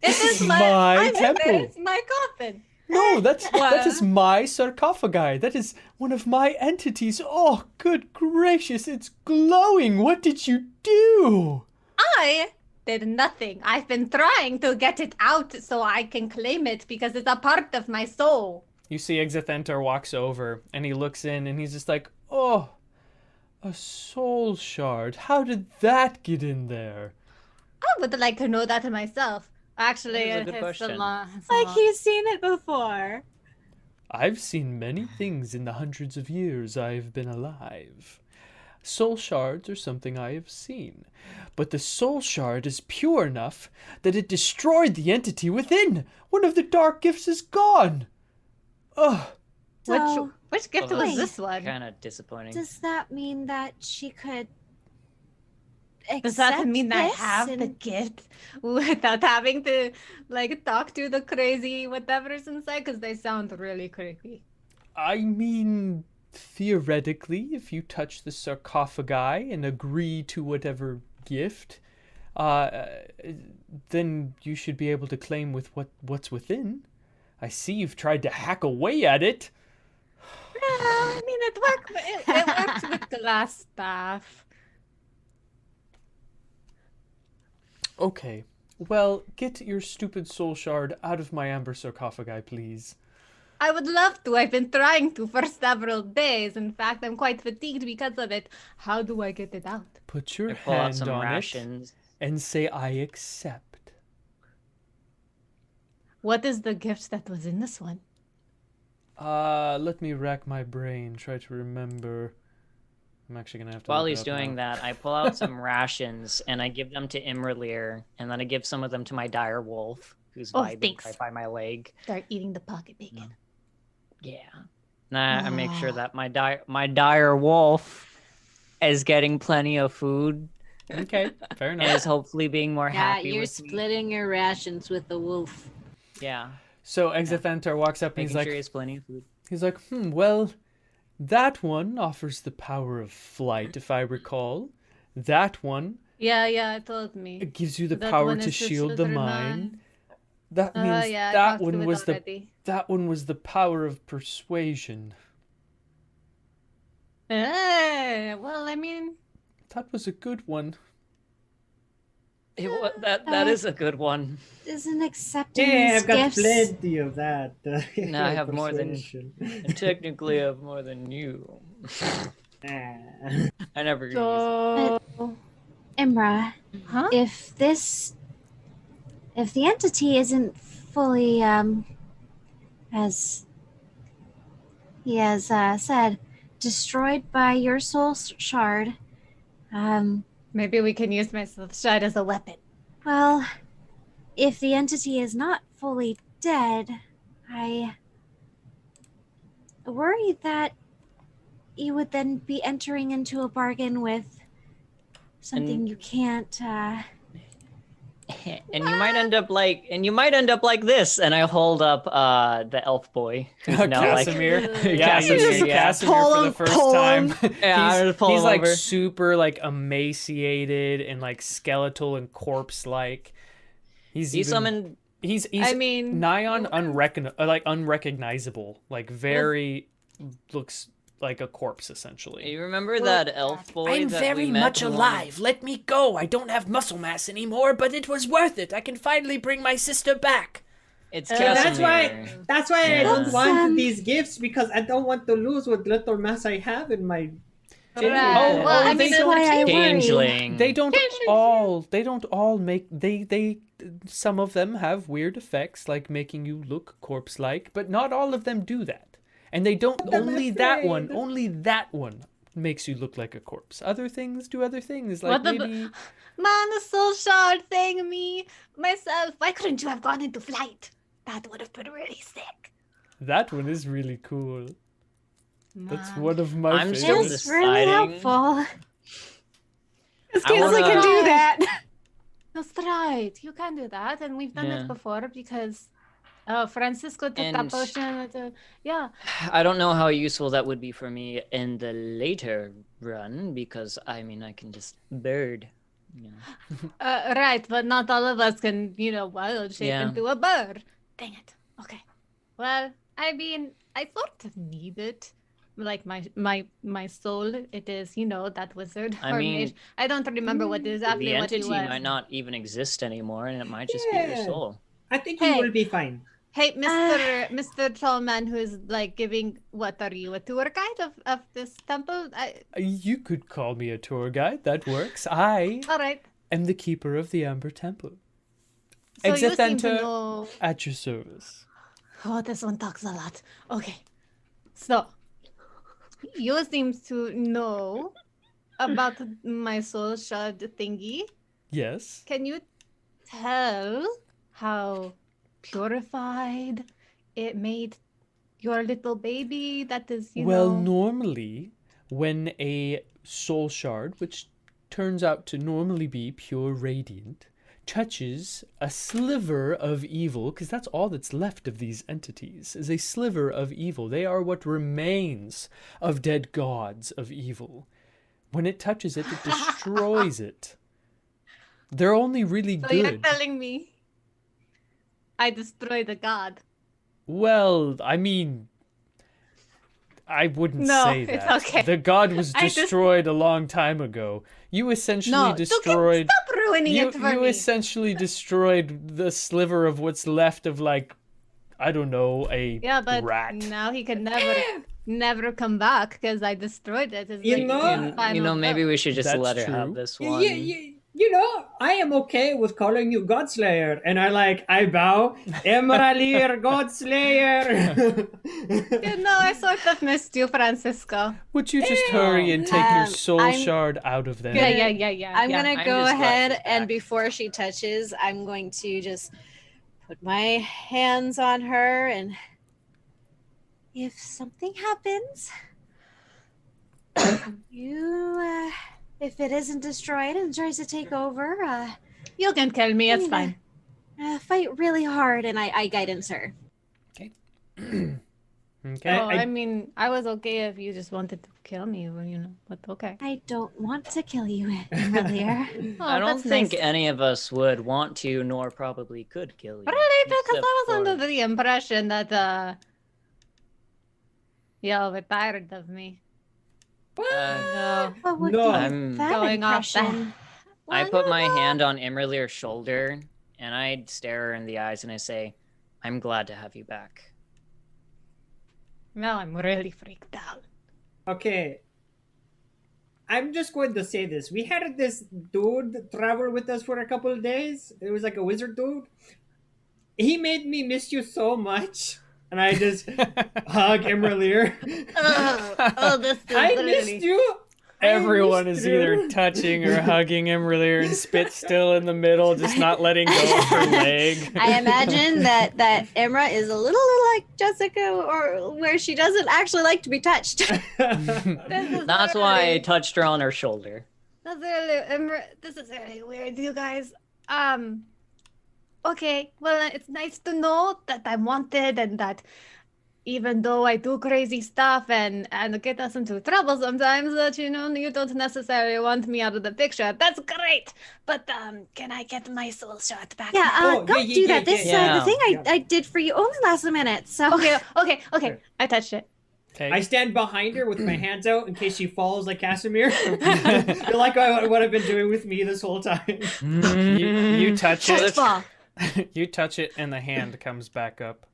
This This is is my temple. It's my coffin. No, that is my sarcophagi. That is one of my entities. Oh, good gracious, it's glowing. What did you do? I did nothing. I've been trying to get it out so I can claim it because it's a part of my soul. You see Exethenter walks over and he looks in and he's just like, oh, a soul shard. How did that get in there? I would like to know that myself. Actually, That is a good it's question. a lot. He's seen it before. I've seen many things in the hundreds of years I've been alive. Soul shards are something I have seen, but the soul shard is pure enough that it destroyed the entity within. One of the dark gifts is gone. Ugh. So, Which gift Well, was that's this one? Kind of disappointing. does that mean that she could Does that accept mean I this have the and- gift without having to talk to the crazy whatever's inside? Because they sound really creepy. I mean, theoretically, if you touch the sarcophagi and agree to whatever gift, then you should be able to claim with what's within. I see you've tried to hack away at it. I mean, it worked. It worked with the last staff. Okay, well, get your stupid soul shard out of my amber sarcophagi, please. I would love to. I've been trying to for several days. In fact, I'm quite fatigued because of it. How do I get it out? Put your I pull out hand some on rations. it and say, I accept. What is the gift that was in this one? Let me rack my brain, try to remember. I'm actually gonna have to. While look it he's up doing now. that, I pull out some rations and I give them to imra'lyr, and then I give some of them to my dire wolf, who's Oh, vibing thanks. right by my leg. Start eating the pocket bacon. Yeah. Nah, I make sure that my dire wolf is getting plenty of food Okay, fair and enough. is hopefully being more Yeah, happy you're with me. splitting your rations with the wolf. Yeah. So Exithantor walks up and Making he's sure he like, has plenty of food. well, that one offers the power of flight, if I recall. That one Yeah, I told me. it gives you the That power one to is the shield the Slytherin mine. one. That means Yeah, I that talked to one it was already. that one was the power of persuasion. Well, I mean, That was a good one. That is a good one. Isn't accepting Yeah, these I've got gifts. plenty of that. No, I have more than- persuasion. Technically, I have more than you. Ah. I never use it. so... Imra, Huh? if the entity isn't fully as he has said, destroyed by your soul shard, Maybe we can use my shard as a weapon. well, if the entity is not fully dead, I worry that you would then be entering into a bargain with something And- you can't And you might end up like this. And I hold up the elf boy who's now like Casimir. Like- Yeah, you Casimir, see yeah. Casimir for the first time. Yeah, I just pull he's him like over. super like emaciated and like skeletal and corpse like. He summoned. He's I mean, nigh on unrecognizable. Like very looks like a corpse essentially. You remember that elf boy? I'm that very we met much in one- alive. Let me go. I don't have muscle mass anymore, but it was worth it. I can finally bring my sister back. It's So Casimir. that's why I don't That's, want these gifts, because I don't want to lose what little mass I have in my Right. Oh, Well, oh, I mean, that's why I worry. Changeling. They don't all make they some of them have weird effects like making you look corpse like, but not all of them do that. And they don't I'm only afraid. that one makes you look like a corpse. Other things do other things like What the maybe man, the soul shard thing, me, myself. Why couldn't you have gone into flight? That would have been really sick. that one is really cool. That's Man. one of my I'm still favorites. It's really deciding. helpful. Because I Kinsley wanna- can do that. That's right. You can do that, and we've done Yeah. it before because Francisco took that And- potion. Yeah. I don't know how useful that would be for me in the later run, because I mean I can just bird. You know. Right, but not all of us can, wild shape Yeah. into a bird. Dang it. Okay. Well, I mean, I sort of need it. Like my soul, it is, that wizard. I or mean, mage. I don't remember what exactly The what he entity was. might not even exist anymore, and it might just be your Yeah. soul. I think you Hey. will be fine. Hey, Mr. Tallman, who is like giving, what are you, a tour guide of this temple? You could call me a tour guide. That works. I All right. am the keeper of the Amber Temple. So you seem to Exithantor know. at your service. Oh, this one talks a lot. Okay. So, you seem to know about my soul shard thingy. Yes. Can you tell how purified it made your little baby that is, Well, normally, when a soul shard, which turns out to normally be pure radiant, touches a sliver of evil, because that's all that's left of these entities, is a sliver of evil. They are what remains of dead gods of evil. When it touches it, it destroys it. They're only really So you're good. telling me I destroyed a god? Well, I mean, I wouldn't No, say it's that. okay. The god was I just- destroyed a long time ago. You essentially No, destroyed. stop ruining You, it for you me. essentially destroyed the sliver of what's left of, like, I don't know, a Yeah, but rat. now he can never come back because I destroyed it. It's You like know- the final Maybe blow. we should just That's let her have true. this Yeah, one. you know, I am okay with calling you Godslayer. And I bow, imra'lyr, Godslayer. You know, I sort of missed you, Francisco. Would you just hurry and take your soul I'm shard out of them? Yeah. I'm yeah. gonna I'm go just glad ahead she's and back. before she touches, I'm going to just put my hands on her and if something happens, if it isn't destroyed and tries to take over, You can kill me, it's fine. fight really hard and I guidance her. Okay. Oh, I mean, I was okay if you just wanted to kill me, you know, but okay. I don't want to kill you, Imra'lyr. Oh, I don't that's think nice. any of us would want to, nor probably could kill you. Really? Because except I was under for- the impression that, y'all were tired of me. No. What would No. give I'm that going off impression? I Well, put you my know. hand on Imra'lyr's shoulder, and I stare her in the eyes, and I say, I'm glad to have you back. Now I'm really freaked out. Okay. I'm just going to say this. We had this dude travel with us for a couple of days. It was like a wizard dude. He made me miss you so much. And I just hug Imra'lyr. This is I really... missed you. I Everyone missed is you. either touching or hugging Imra'lyr, and Spit's still in the middle, just not letting go of her leg. I imagine that Imra is a little like Jessica, or where she doesn't actually like to be touched. That's why I touched her on her shoulder. That's really, this is really weird, you guys. Okay, well, it's nice to know that I'm wanted and that even though I do crazy stuff and get us into trouble sometimes, that, you know, you don't necessarily want me out of the picture. That's great! But, can I get my soul shot back? Yeah, Oh, don't yeah, do yeah, that. This yeah. the thing Yeah. I did for you only lasts a minute. So Okay. I touched it. Okay. I stand behind her with my hands out in case she falls like Casimir. You're like what I've been doing with me this whole time. You touch Just it. fall. You touch it, and the hand comes back up.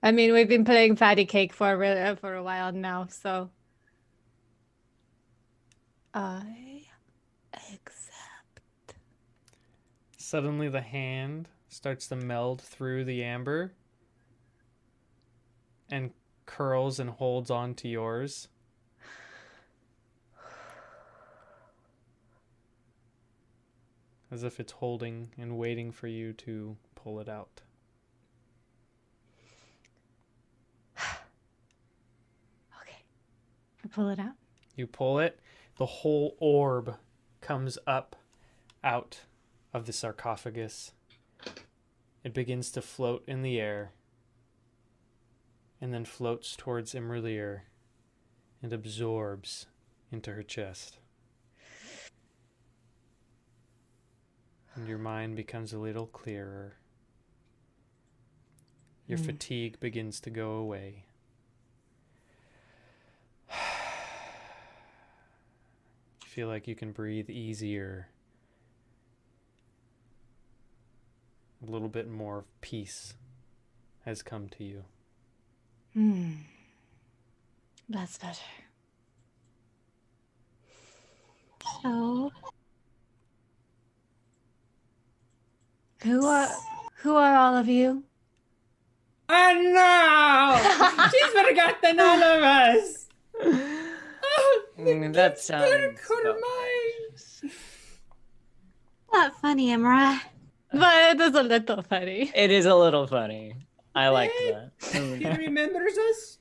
I mean, we've been playing patty cake for a while now, so I accept. Suddenly, the hand starts to meld through the amber and curls and holds on to yours. As if it's holding and waiting for you to pull it out. Okay, I pull it out. You pull it, the whole orb comes up out of the sarcophagus. It begins to float in the air and then floats towards Imra'lyr and absorbs into her chest. And your mind becomes a little clearer. Your fatigue begins to go away. You feel like you can breathe easier. A little bit more peace has come to you. That's better. so Who are all of you? Oh no! She's forgotten all of us! That sounds Miracle mine. not funny, Imra. But it is a little funny. It is a little funny. I like that. He remembers us?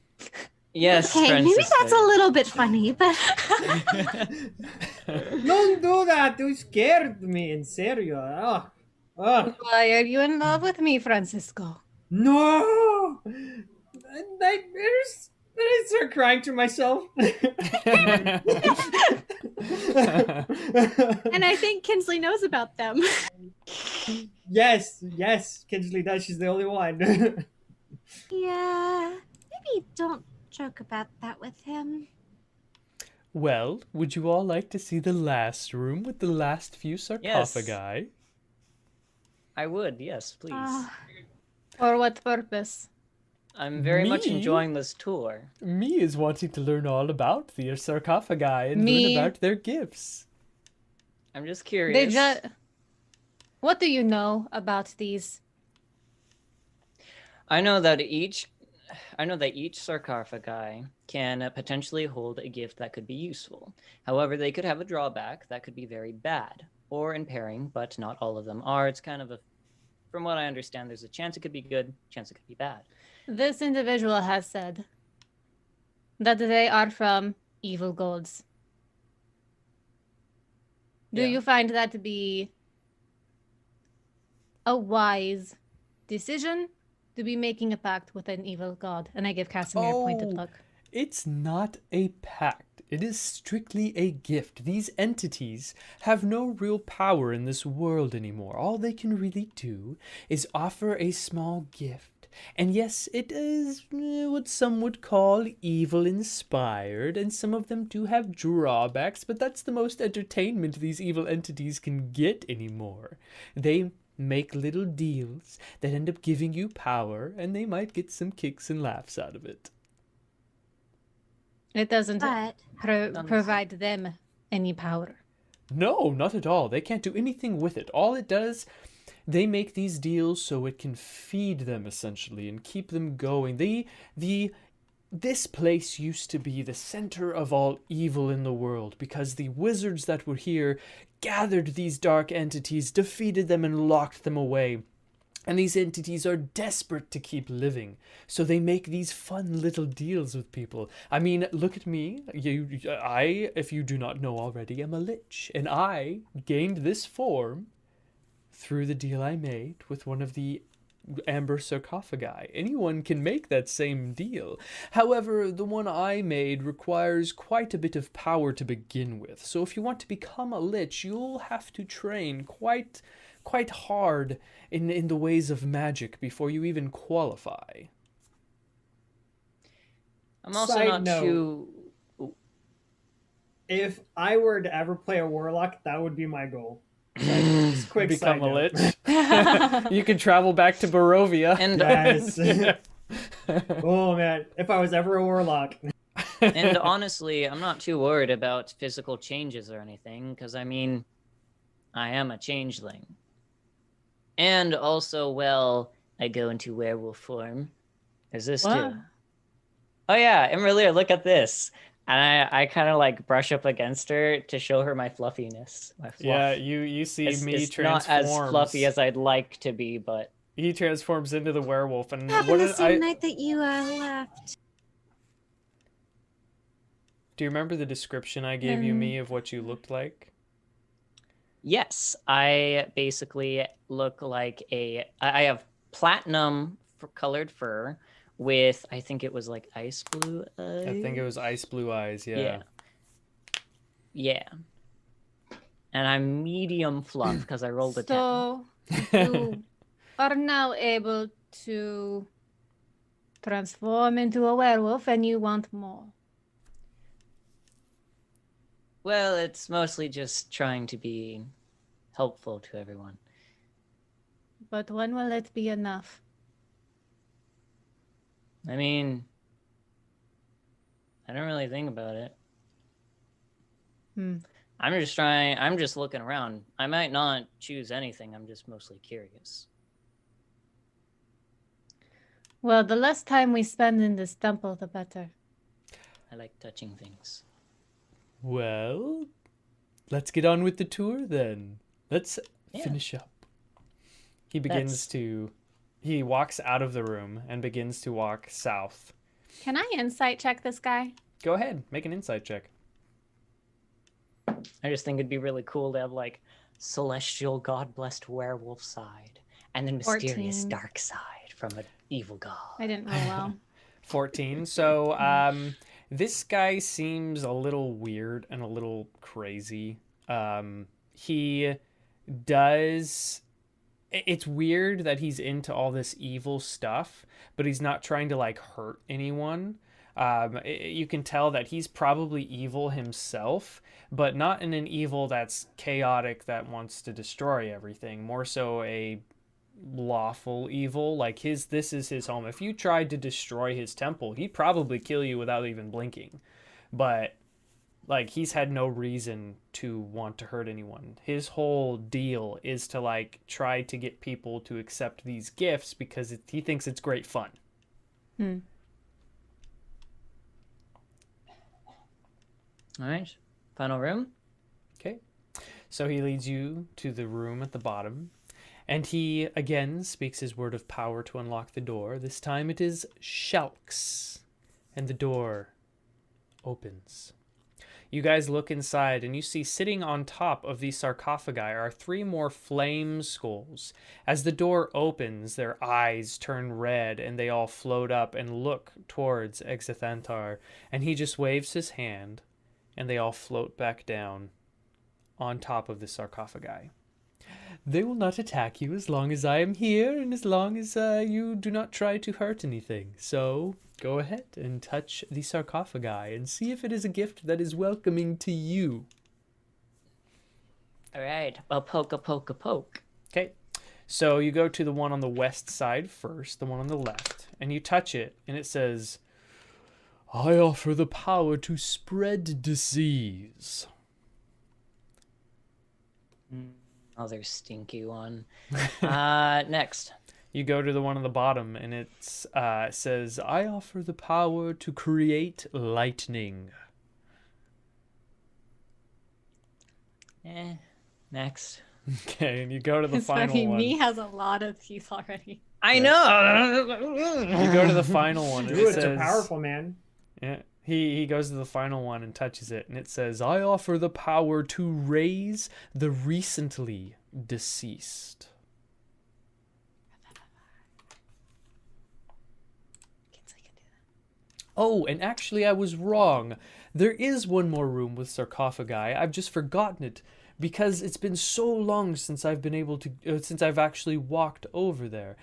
Yes, Okay, maybe Francisco. that's a little bit funny, but Don't do that. You scared me, in serio. Oh. Oh. Why are you in love with me, Francisco? No! Nightmares? Then I start crying to myself. and I think Kinsley knows about them. Yes, Kinsley does. She's the only one. Yeah, maybe don't joke about that with him. Well, would you all like to see the last room with the last few sarcophagi? I would, yes, please. For what purpose? I'm very much Me? enjoying this tour. Me is wanting to learn all about the sarcophagi and Me? learn about their gifts. I'm just They curious. just. What do you know about these? I know that each sarcophagi can potentially hold a gift that could be useful. However, they could have a drawback that could be very bad or impairing, but not all of them are. It's kind of from what I understand, there's a chance it could be good, chance it could be bad. This individual has said that they are from evil gods. Do Yeah. you find that to be a wise decision to be making a pact with an evil god? And I give Casimir a pointed Oh. look. It's not a pact. It is strictly a gift. These entities have no real power in this world anymore. All they can really do is offer a small gift. And yes, it is what some would call evil-inspired, and some of them do have drawbacks, but that's the most entertainment these evil entities can get anymore. They make little deals that end up giving you power, and they might get some kicks and laughs out of it. It doesn't But provide them any power. No, not at all. They can't do anything with it. All it does, they make these deals so it can feed them essentially and keep them going. This place used to be the center of all evil in the world because the wizards that were here gathered these dark entities, defeated them, and locked them away. And these entities are desperate to keep living, so they make these fun little deals with people. I mean, look at me. I, if you do not know already, am a lich, and I gained this form through the deal I made with one of the amber sarcophagi. Anyone can make that same deal. However, the one I made requires quite a bit of power to begin with. So if you want to become a lich, you'll have to train quite hard in the ways of magic before you even qualify. I'm also Side not note. too. If I were to ever play a warlock, that would be my goal. Just quick Become side a note. lich. You can travel back to Barovia. And Yes. Yeah. Oh man, if I was ever a warlock. and honestly, I'm not too worried about physical changes or anything, because I mean, I am a changeling. And also, well, I go into werewolf form. There's this Wow. too. Oh yeah, imra'lyr, look at this. And I kind of like brush up against her to show her my fluffiness. My fluff. Yeah, you see it's, me it's transforms. not as fluffy as I'd like to be, but He transforms into the werewolf, and what happened the did same night that you left. do you remember the description I gave you, me, of what you looked like? yes, I basically look like I have platinum colored fur with, I think it was like ice blue eyes. I think it was ice blue eyes. Yeah. Yeah. And I'm medium fluff because I rolled a 10. So you are now able to transform into a werewolf and you want more. Well, it's mostly just trying to be helpful to everyone. But when will it be enough? I mean, I don't really think about it. I'm just looking around. I might not choose anything. I'm just mostly curious. Well, the less time we spend in this temple, the better. I like touching things. Well, let's get on with the tour then. Let's finish up. He walks out of the room and begins to walk south. Can I insight check this guy? Go ahead, make an insight check. I just think it'd be really cool to have like celestial god-blessed werewolf side and then mysterious 14. dark side from an evil god. I didn't roll well. 14. So, this guy seems a little weird and a little crazy. He does... It's weird that he's into all this evil stuff, but he's not trying to, like, hurt anyone. You can tell that he's probably evil himself, but not in an evil that's chaotic that wants to destroy everything. More so a lawful evil. Like, this is his home. If you tried to destroy his temple, he'd probably kill you without even blinking. But like he's had no reason to want to hurt anyone. His whole deal is to like try to get people to accept these gifts because he thinks it's great fun. Hmm. All right. Final room. Okay. So he leads you to the room at the bottom, and he again speaks his word of power to unlock the door. This time it is Shalks, and the door opens. You guys look inside, and you see sitting on top of the sarcophagi are 3 more flame skulls. As the door opens, their eyes turn red, and they all float up and look towards Exathantar, and he just waves his hand, and they all float back down on top of the sarcophagi. They will not attack you as long as I am here, and as long as you do not try to hurt anything. So go ahead and touch the sarcophagi and see if it is a gift that is welcoming to you. All right. Well, poke a poke a poke. Okay, so you go to the one on the west side first, the one on the left, and you touch it, and it says, I offer the power to spread disease. Other stinky one. Next. You go to the one on the bottom, and it says, I offer the power to create lightning. Next. Okay, and you go to the It's final funny, one. me has a lot of these already. I know. You go to the final one, and it Druids says, are powerful, man. Yeah, he goes to the final one and touches it, and it says, I offer the power to raise the recently deceased. Oh, and actually I was wrong. There is one more room with sarcophagi. I've just forgotten it because it's been so long since I've been able to, since I've actually walked over there.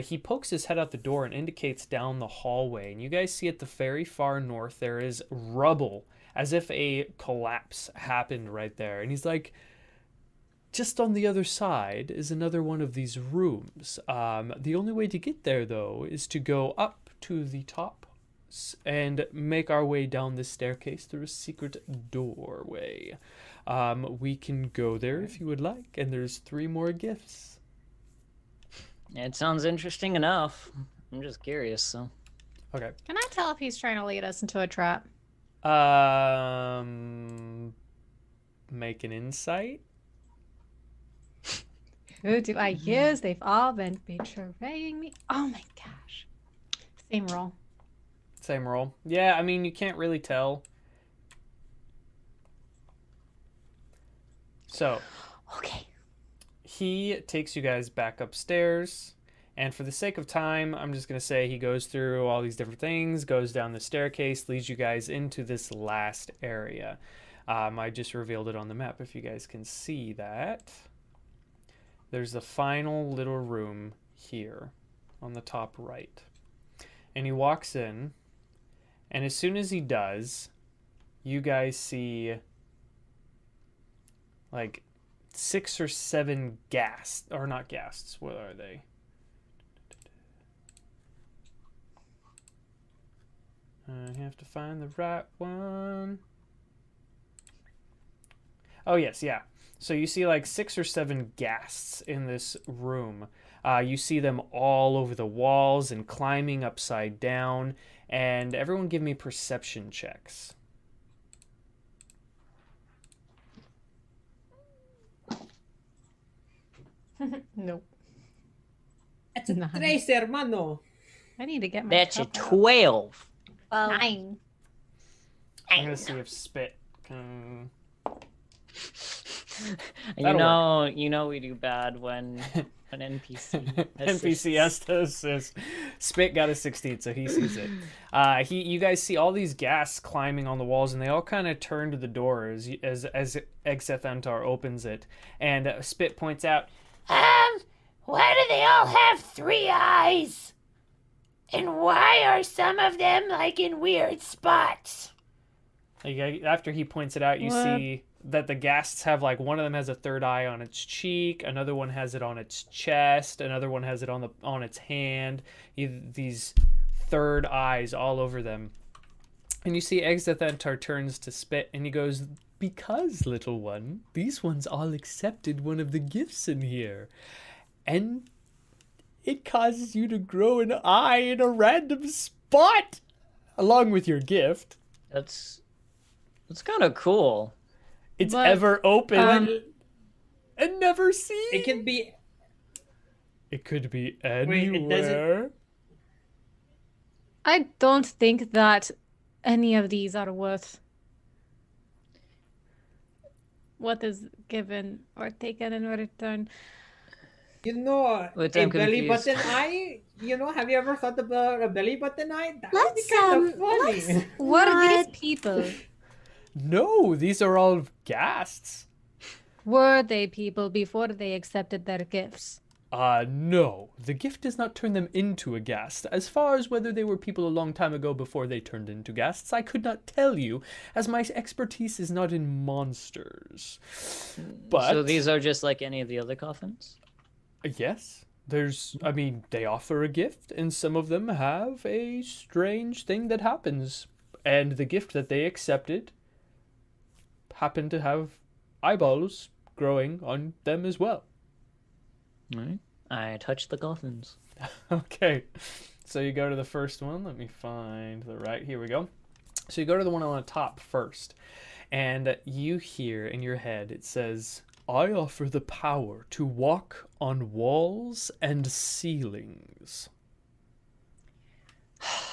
He pokes his head out the door and indicates down the hallway. And you guys see at the very far north, there is rubble, as if a collapse happened right there. And he's like, just on the other side is another one of these rooms. The only way to get there, though, is to go up to the top and make our way down this staircase through a secret doorway. We can go there if you would like, and there's 3 more gifts. It sounds interesting enough. I'm just curious, so. Okay. Can I tell if he's trying to lead us into a trap? Make an insight. Who do I use? They've all been betraying me. Oh my gosh. Same roll. Same roll. Yeah, I mean, you can't really tell. So, Okay. he takes you guys back upstairs, and for the sake of time, I'm just going to say he goes through all these different things, goes down the staircase, leads you guys into this last area. I just revealed it on the map, if you guys can see that. There's the final little room here on the top right. And he walks in, and as soon as he does, you guys see like 6 or 7 ghasts, or not ghasts, what are they? I have to find the right one. Oh, yes, yeah. So you see like 6 or 7 ghasts in this room. You see them all over the walls and climbing upside down. And everyone give me perception checks. Nope. That's a Nine. tres, hermano. I need to get my That's a cup out. 12. Well, 9. I'm going to see if Spit can... You know we do bad when an NPC NPC assists. Spit got a 16, so he sees it. You guys see all these ghasts climbing on the walls, and they all kind of turn to the door as Exathantar opens it. And Spit points out, Why do they all have 3 eyes? And why are some of them like in weird spots? like, after he points it out, you What? see that the ghasts have, like, one of them has a 3rd eye on its cheek, another one has it on its chest, another one has it on its hand. These 3rd eyes all over them. And you see Exathantar turns to Spit and he goes, "Because, little one, these ones all accepted one of the gifts in here. And it causes you to grow an eye in a random spot along with your gift. That's kind of cool. It's But, ever open and never seen. It can be. It could be Wait, it doesn't- anywhere. I don't think that any of these are worth what is given or taken in return. You know, Wait, a I'm belly confused. button eye. You know, have you ever thought about a belly button eye? That would be Let's, kind of funny. Were these What? people? No, these are all ghasts. Were they people before they accepted their gifts? No. The gift does not turn them into a ghast. As far as whether they were people a long time ago before they turned into ghasts, I could not tell you, as my expertise is not in monsters. But So these are just like any of the other coffins? yes, they offer a gift, and some of them have a strange thing that happens. And the gift that they accepted happened to have eyeballs growing on them as well. Alright. I touched the coffins. Okay, so you go to the first one. Let me find the right. Here we go. So you go to the one on the top first, and you hear in your head it says, "I offer the power to walk on walls and ceilings."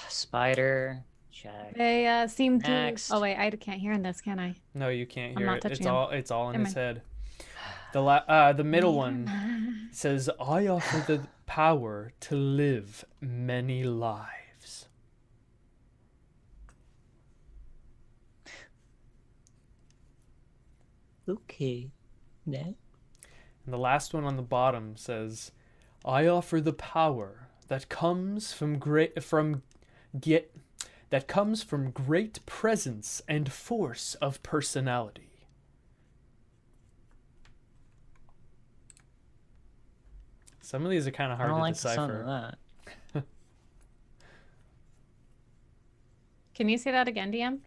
Spider. Check. They seem to. Next. Oh wait, I can't hear in this, can I? No, you can't I'm hear not it. It's touching 'em. all in Never his head. The middle one says, "I offer the power to live many lives." Okay. Next. And the last one on the bottom says, "I offer the power that comes from great presence and force of personality." Some of these are kind of I hard don't to like the sound of decipher. that. Can you say that again, DM?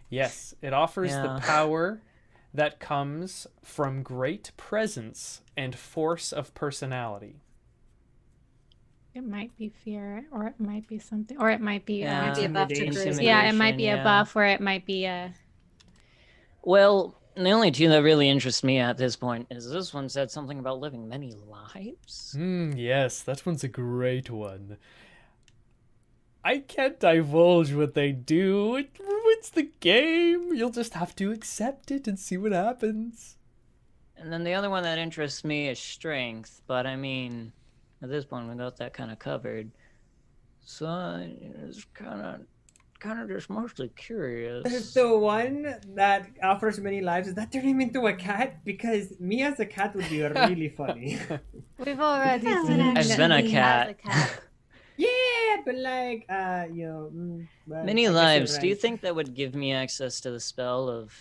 Yes, it offers the Yeah. power that comes from great presence and force of personality. It might be fear, or it might be something, or it might be. Yeah. Might be a buff to Intimidation. charisma. Yeah, it might be a yeah. buff, or it might be a. Well, the only two that really interest me at this point is this one said something about living many lives. Yes, that one's a great one. I can't divulge what they do. It ruins the game. You'll just have to accept it and see what happens. And then the other one that interests me is strength, but I mean, at this point we got that kind of covered. So it's kind of just mostly curious. There's the one that offers many lives. Is that turn him into a cat? Because me as a cat would be really funny. We've already Yeah, seen. I've that been a he cat. has a cat. Yeah, but like, well, Many I guess lives. you're Do you right. think that would give me access to the spell of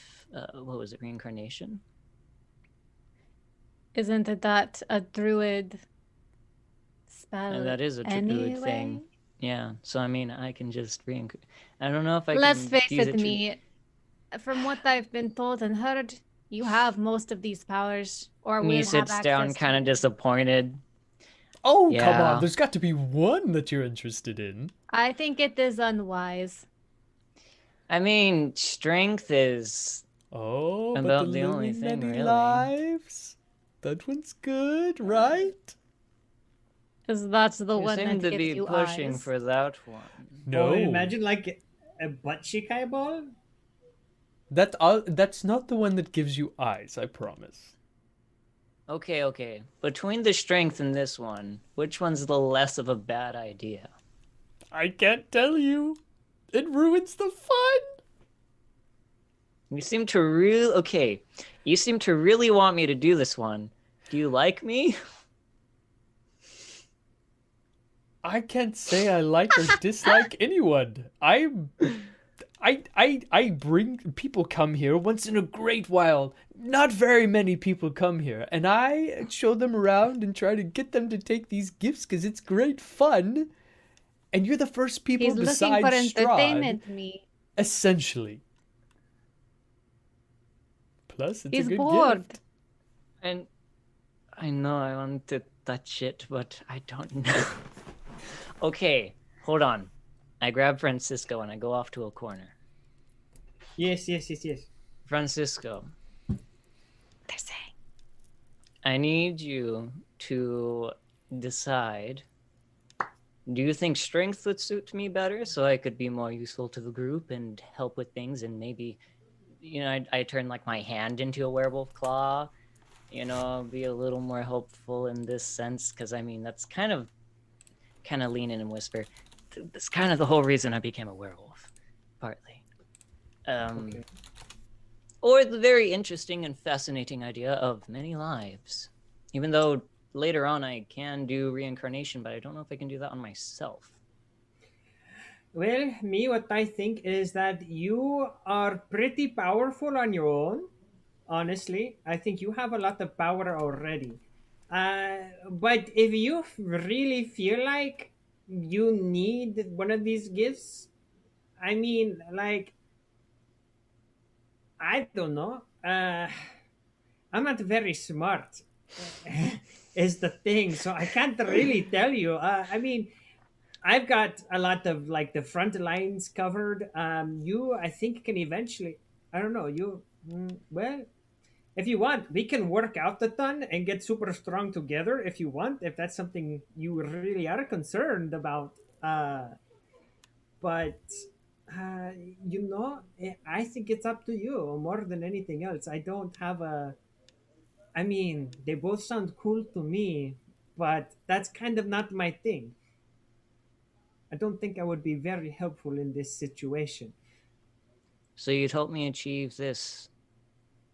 what was it, reincarnation? Isn't it that a druid spell? And that is a druid anyway? thing. Yeah. So I mean, I can just reincarnate. I don't know if I Let's can face use it, to- me. From what I've been told and heard, you have most of these powers, or will Me have sits down, access to kind of it. disappointed. Oh, come Yeah. on. There's got to be one that you're interested in. I think it is unwise. I mean, strength is. Oh, but About the the only living thing, many really. lives? That one's good, right? Because that's the You one seem that to gives be you pushing eyes. for that one. No. Oh, imagine like a butt cheek eyeball. That's not the one that gives you eyes, I promise. Okay. Between the strength and this one, which one's the less of a bad idea? I can't tell you. It ruins the fun. You seem to really okay. You seem to really want me to do this one. Do you like me? I can't say I like or dislike anyone. I bring people come here once in a great while. Not very many people come here, and I show them around and try to get them to take these gifts because it's great fun. And you're the first people He's looking besides for Strahd. entertainment, me. Essentially. Plus, it's He's a good bored. gift. And I know I want to touch it, but I don't know. Okay, hold on. I grab Francisco and I go off to a corner. Yes. Francisco, They're saying. I need you to decide. Do you think strength would suit me better so I could be more useful to the group and help with things, and maybe, I turn like my hand into a werewolf claw, be a little more helpful in this sense, because I mean that's kind of lean in and whisper. That's kind of the whole reason I became a werewolf, partly. Okay. Or the very interesting and fascinating idea of many lives. Even though later on I can do reincarnation, but I don't know if I can do that on myself. Well, what I think is that you are pretty powerful on your own. Honestly, I think you have a lot of power already. But if you really feel like you need one of these gifts, I mean, like, I don't know. I'm not very smart, is the thing. So I can't really tell you. I mean, I've got a lot of like the front lines covered. You, I think, can eventually. I don't know. Well, if you want, we can work out a ton and get super strong together. If you want, if that's something you really are concerned about. But uh, I think it's up to you more than anything else. I don't have a. I mean, they both sound cool to me, but that's kind of not my thing. I don't think I would be very helpful in this situation. So you'd help me achieve this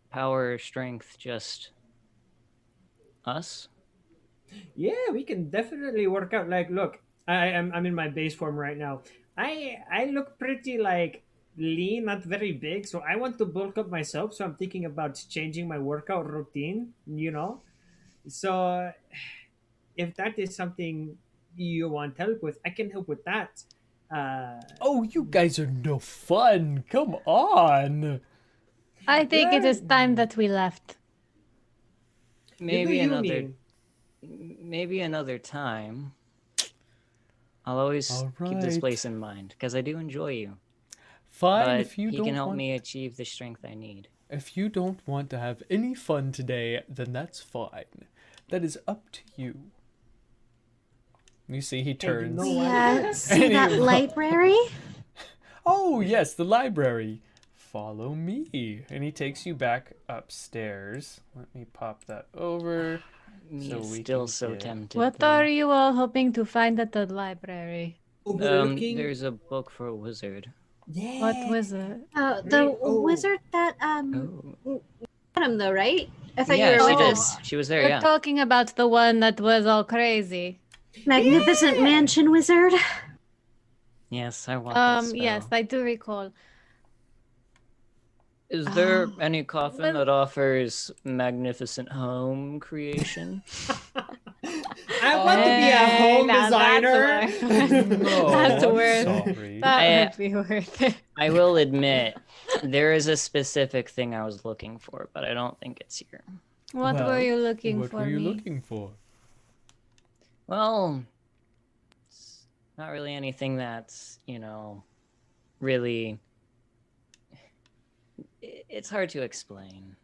power, strength, just us? Yeah, we can definitely work out. Like, look, I'm in my base form right now. I look pretty like lean, not very big, so I want to bulk up myself. So I'm thinking about changing my workout routine. So if that is something you want help with, I can help with that. Oh, you guys are no fun. Come on. I think it is time that we left. Maybe you another mean. maybe another time. I'll always All keep this right. place in mind, because I do enjoy you. Fine, But if you he don't can help want me achieve the strength I need. if you don't want to have any fun today, then that's fine. That is up to you. You see he turns. know what? Yeah, see that Anyway. library? Oh, yes, the library. Follow me. And he takes you back upstairs. Let me pop that over. Me So is we still can so get- tempted. What though. are you all hoping to find at the library? Overlooking. There's a book for a wizard. Yeah. What was it? The Oh. wizard that Oh. got him though, right? I thought Yeah, you were she with did. us. She was there, We're yeah. talking about the one that was all crazy. Magnificent Mansion Wizard. Yes, I want that spell. Yes, I do recall. Is there Oh, any coffin well- that offers magnificent home creation? I want to be a Hey, home now designer. that's worth- No, That's I'm worth- sorry. That would be worth it. I will admit, there is a specific thing I was looking for, but I don't think it's here. What Well, were you looking What for? were you me? looking for? Well, it's not really anything that's, really. It's hard to explain.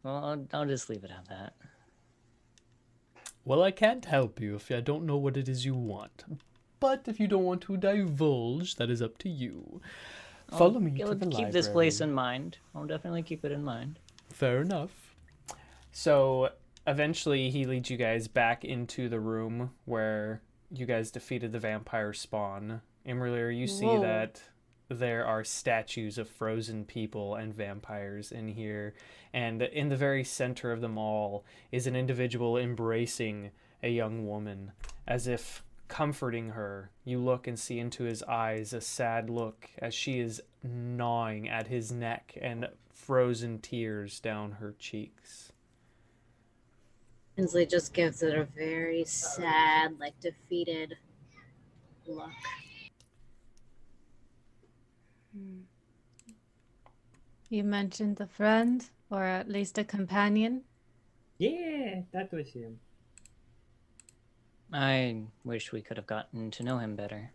Well, I'll just leave it at that. Well, I can't help you if I don't know what it is you want. But if you don't want to divulge, that is up to you. Follow me to I'll the keep library. this place in mind. I'll definitely keep it in mind. Fair enough. So eventually he leads you guys back into the room where you guys defeated the vampire spawn. imra'lyr, you see Whoa. that there are statues of frozen people and vampires in here. And in the very center of them all is an individual embracing a young woman, as if comforting her. You look and see into his eyes a sad look as she is gnawing at his neck and frozen tears down her cheeks. Inslee just gives it a very sad, like defeated look. You mentioned a friend, or at least a companion. Yeah, that was him. I wish we could have gotten to know him better.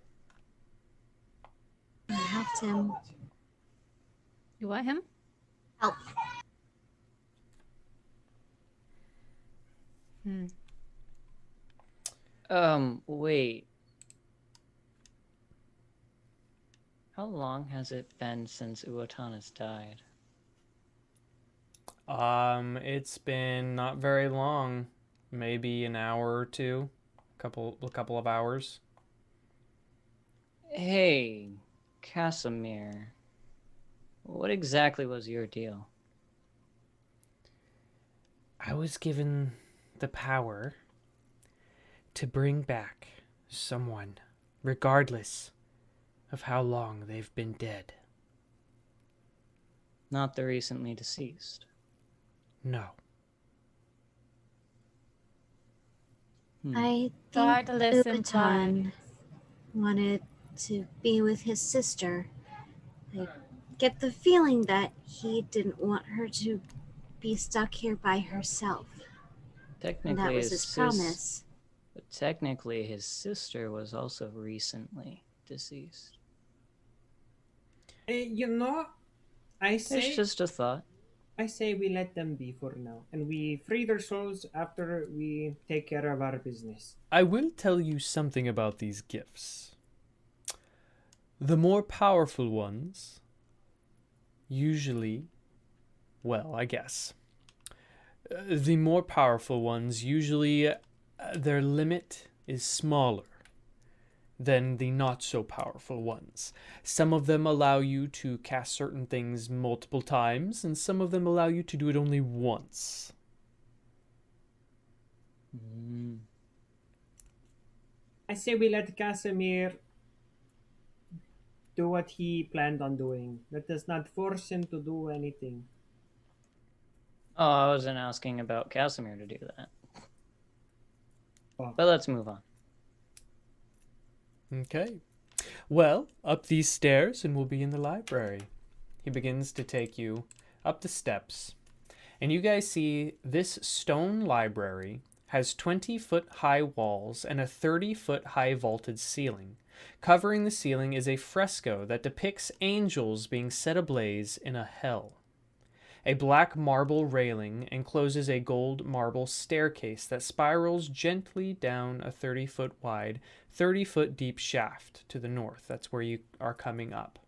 I helped him. You want him? Help. Wait. How long has it been since Uatanas died? It's been not very long, maybe an hour or two, a couple of hours. Hey, Casimir. What exactly was your deal? I was given the power to bring back someone, regardless of how long they've been dead. Not the recently deceased. No. I Hard think to listen, Ubaton wanted to be with his sister. I get the feeling that he didn't want her to be stuck here by herself. And Technically, that was his promise. But technically, his sister was also recently deceased. You know, I It's say just a thought. we let them be for now, and we free their souls after we take care of our business. I will tell you something about these gifts. The more powerful ones usually, well, I guess, the more powerful ones usually, their limit is smaller than the not so powerful ones. Some of them allow you to cast certain things multiple times, and some of them allow you to do it only once. I say we let Casimir do what he planned on doing. Let us not force him to do anything. Oh, I wasn't asking about Casimir to do that. Oh. But let's move on. Okay. Well, up these stairs and we'll be in the library. He begins to take you up the steps. And you guys see this stone library has 20-foot high walls and a 30-foot high vaulted ceiling. Covering the ceiling is a fresco that depicts angels being set ablaze in a hell. A black marble railing encloses a gold marble staircase that spirals gently down a 30-foot wide, 30-foot deep shaft to the north. That's where you are coming up.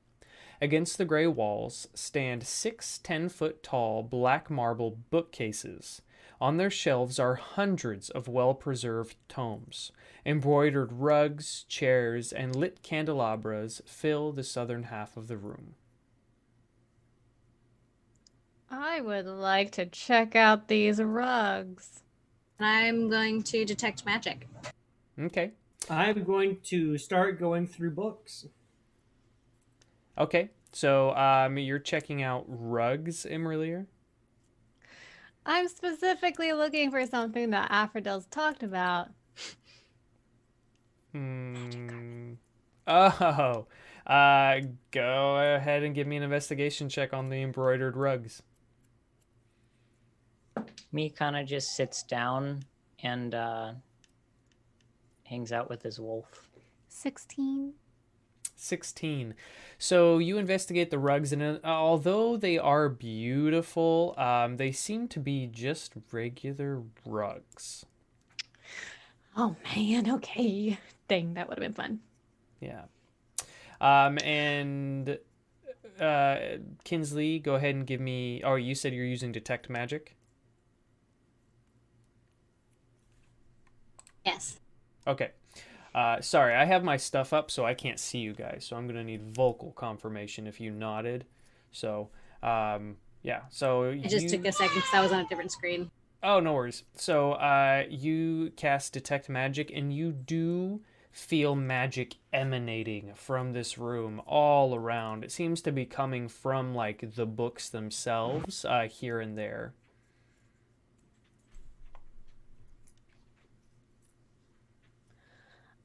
Against the gray walls stand 6 10-foot tall black marble bookcases. On their shelves are hundreds of well-preserved tomes. Embroidered rugs, chairs, and lit candelabras fill the southern half of the room. I would like to check out these rugs. I'm going to detect magic. Okay. I'm going to start going through books. Okay. So you're checking out rugs, imra'lyr? I'm specifically looking for something that Aphrodite's talked about. Oh. Go ahead and give me an investigation check on the embroidered rugs. Me kind of just sits down and hangs out with his wolf. 16. 16. So you investigate the rugs, and although they are beautiful, they seem to be just regular rugs. Oh man, okay. Dang, that would have been fun. Yeah. And Kinsley, go ahead and give me... Oh, you said you're using Detect Magic? Yes. Okay. Sorry, I have my stuff up, so I can't see you guys. So I'm going to need vocal confirmation if you nodded. So, yeah. So It just took a second because I was on a different screen. Oh, no worries. So you cast Detect Magic, and you do feel magic emanating from this room all around. It seems to be coming from, like, the books themselves here and there.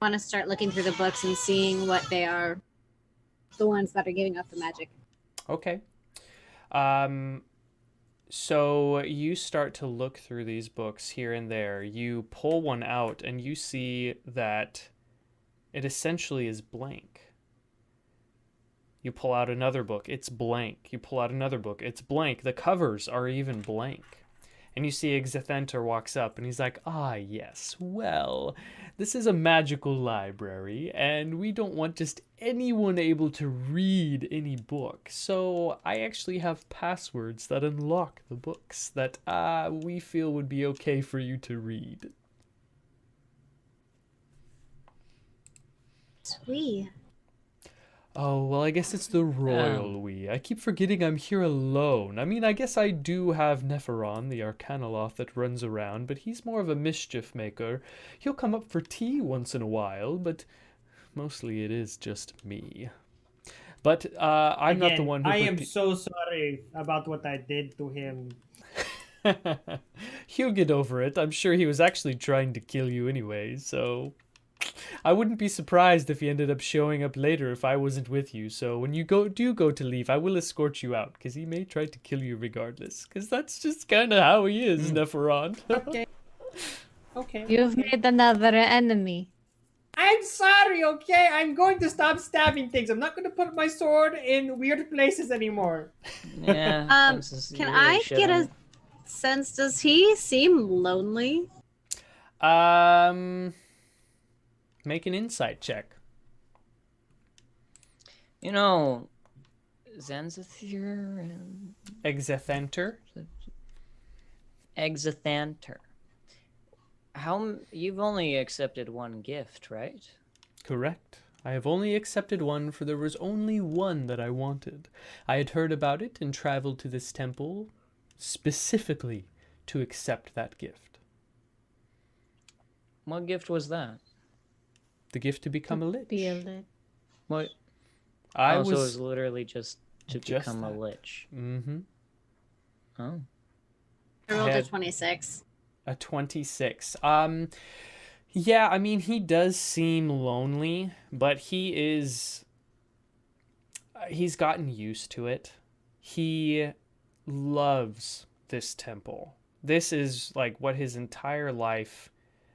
I want to start looking through the books and seeing what they are. The ones that are giving up the magic. Okay. So you start to look through these books here and there. You pull one out and you see that it essentially is blank. You pull out another book, it's blank. You pull out another book, it's blank. The covers are even blank. And you see Exethenter walks up and he's like, "Ah, yes, well, this is a magical library and we don't want just anyone able to read any book. So I actually have passwords that unlock the books that we feel would be okay for you to read." Sweet. Oh, well, I guess it's the royal we. I keep forgetting I'm here alone. I mean, I guess I do have Nepheron, the Arcanoloth that runs around, but he's more of a mischief maker. He'll come up for tea once in a while, but mostly it is just me. But I'm not the one who... I am so sorry about what I did to him. He'll get over it. I'm sure he was actually trying to kill you anyway, so... I wouldn't be surprised if he ended up showing up later if I wasn't with you. So when you do go to leave, I will escort you out, because he may try to kill you regardless. Because that's just kind of how he is, Nepheron. Okay. Okay. You've made another enemy. I'm sorry, okay? I'm going to stop stabbing things. I'm not going to put my sword in weird places anymore. Yeah. Can I get a sense? Does he seem lonely? Make an insight check. You know, Zanzithir and Exethenter. Exethanter. You've only accepted one gift, right? Correct. I have only accepted one, for there was only one that I wanted. I had heard about it and traveled to this temple specifically to accept that gift. What gift was that? The gift to become a lich. Be a lich. What? I So it was was literally just to just become a that. lich. Mm-hmm. Oh. I rolled a had- 26. A 26. Yeah, I mean, he does seem lonely, but he's gotten used to it. He loves this temple. This is like what his entire life,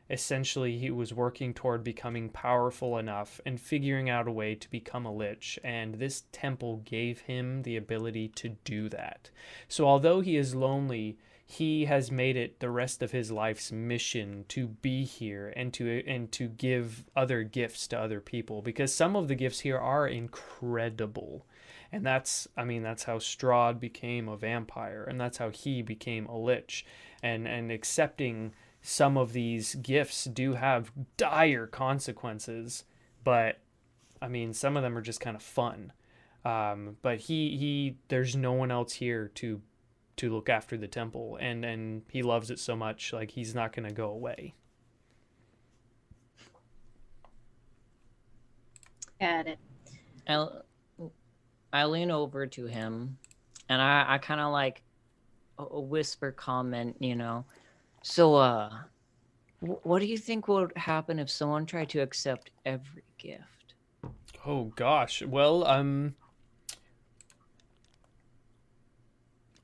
essentially, he was working toward becoming powerful enough and figuring out a way to become a lich, and this temple gave him the ability to do that. So although he is lonely, he has made it the rest of his life's mission to be here and to give other gifts to other people, because some of the gifts here are incredible. And that's how Strahd became a vampire, and that's how he became a lich. And accepting some of these gifts do have dire consequences, but I mean, some of them are just kind of fun. But there's no one else here to look after the temple, and he loves it so much, like, he's not going to go away. Got it. I lean over to him, and I kind of like a whisper comment, you know. So, what do you think would happen if someone tried to accept every gift? Oh gosh, well,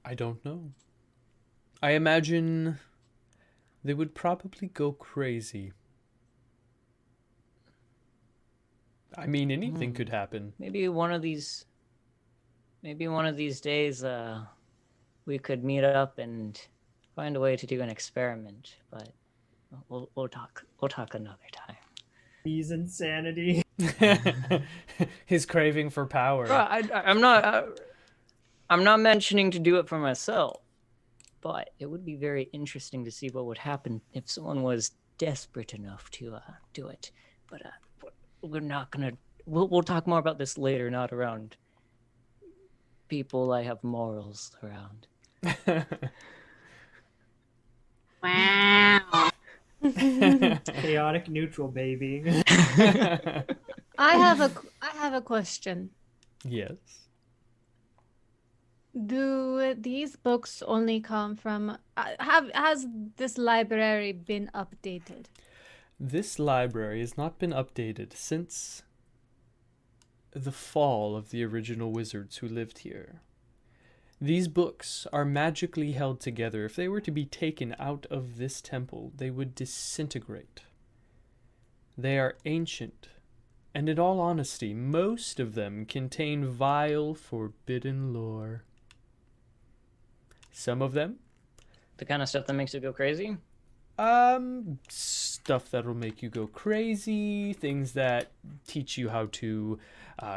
I don't know. I imagine they would probably go crazy. I mean, anything could happen. Maybe one of these days, we could meet up and find a way to do an experiment. But we'll talk another time. He's insanity. His craving for power. Bro, I'm not mentioning to do it for myself, but it would be very interesting to see what would happen if someone was desperate enough to do it. But we're not gonna. We'll talk more about this later, not around people I have morals around. Wow. Chaotic neutral, baby. I have a question. Yes. Do these books only come from has this library been updated? This library has not been updated since the fall of the original wizards who lived here. These books are magically held together. If they were to be taken out of this temple, they would disintegrate. They are ancient, and in all honesty, most of them contain vile, forbidden lore. Some of them, The kind of stuff that makes you go crazy? stuff that'll make you go crazy, things that teach you how to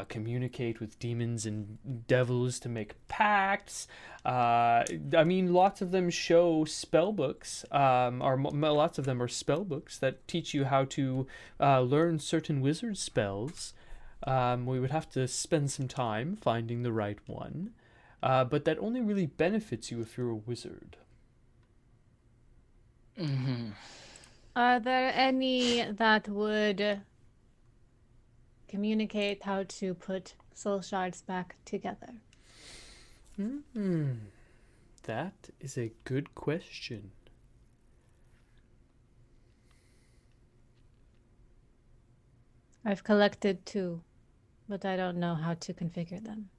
communicate with demons and devils to make pacts. I mean, lots of them show spell books, lots of them are spell books that teach you how to learn certain wizard spells. We would have to spend some time finding the right one, but that only really benefits you if you're a wizard. Mm-hmm. Are there any that would communicate how to put soul shards back together? That is a good question. I've collected 2, but I don't know how to configure them.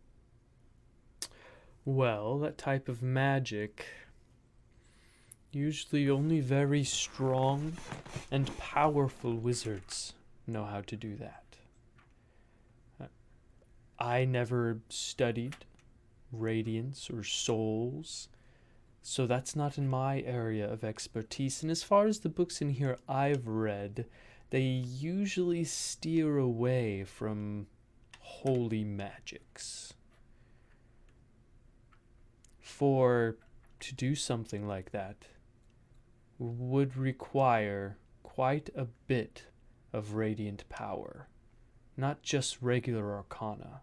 Well, that type of magic, usually only very strong and powerful wizards know how to do that. I never studied radiance or souls, so that's not in my area of expertise. And as far as the books in here I've read, they usually steer away from holy magics. For to do something like that would require quite a bit of radiant power, not just regular arcana.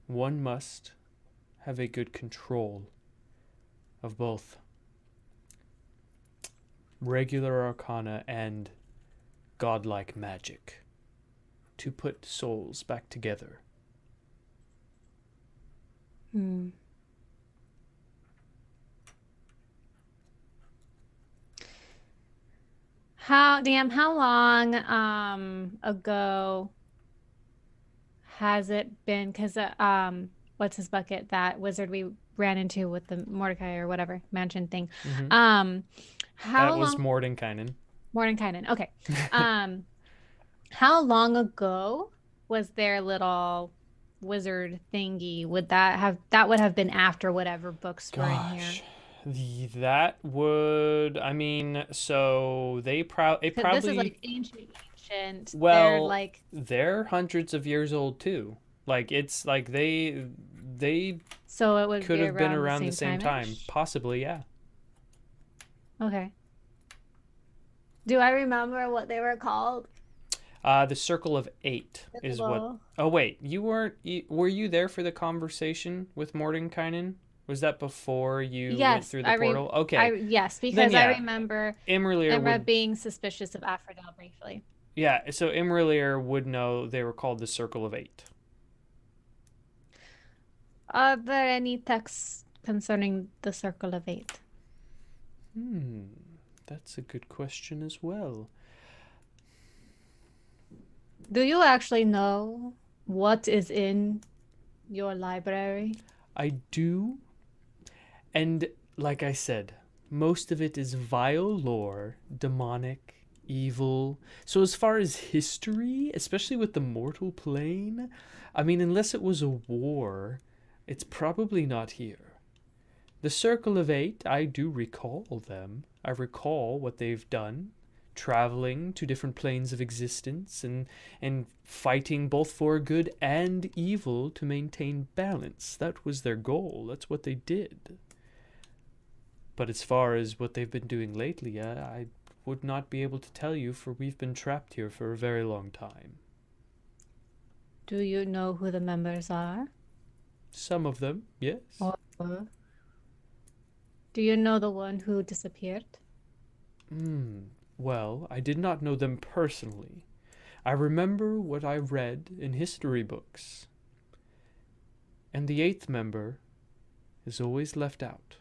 One must have a good control of both regular arcana and godlike magic to put souls back together. How long ago has it been? Because what's his bucket? That wizard we ran into with the Mordecai or whatever mansion thing. How That was long? Mordenkainen. Mordenkainen. Okay. How long ago was their little wizard thingy? That would have been after whatever books were in here? That would, I mean, so it 'Cause probably, this is like ancient. They're well, like, they're hundreds of years old too. Like, it's like they so it would could be have been around around the same time. time-ish? Possibly, yeah. Okay. Do I remember what they were called? The Circle of Eight is what. Hello? Oh wait, were you there for the conversation with Mordenkainen? Was that before you went Yes, through the portal? Okay. yes, because yeah. I remember Imra'lyr Imra would, being suspicious of Aphrodite briefly. yeah, so Imra'lyr would know they were called the Circle of Eight. Are there any texts concerning the Circle of Eight? That's a good question as well. Do you actually know what is in your library? I do. And like I said, most of it is vile lore, demonic, evil. So as far as history, especially with the mortal plane, I mean, unless it was a war, it's probably not here. The Circle of Eight, I do recall them. I recall what they've done, traveling to different planes of existence and fighting both for good and evil to maintain balance. That was their goal. That's what they did. But as far as what they've been doing lately, I would not be able to tell you, for we've been trapped here for a very long time. Do you know who the members are? Some of them, yes. Or do you know the one who disappeared? Well, I did not know them personally. I remember what I read in history books. And the 8th member is always left out.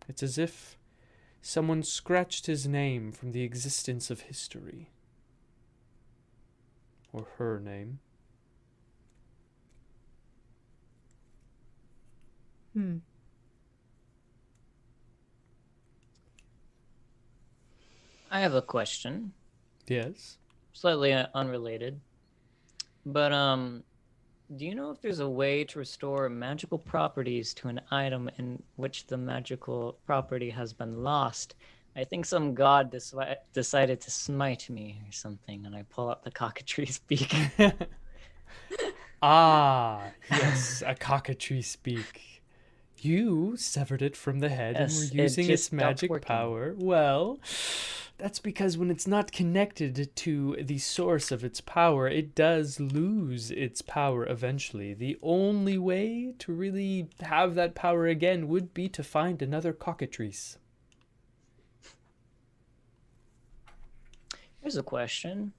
It's as if Someone scratched his name from the existence of history. Or her name. I have a question, Yes. slightly unrelated. But do you know if there's a way to restore magical properties to an item in which the magical property has been lost? I think some god decided to smite me or something, and I pull out the cockatrice beak. Ah, yes, a cockatrice beak. You severed it from the head Yes, and it were using just its stopped magic working. power. Well, that's because when it's not connected to the source of its power, it does lose its power eventually. The only way to really have that power again would be to find another cockatrice. Here's a question.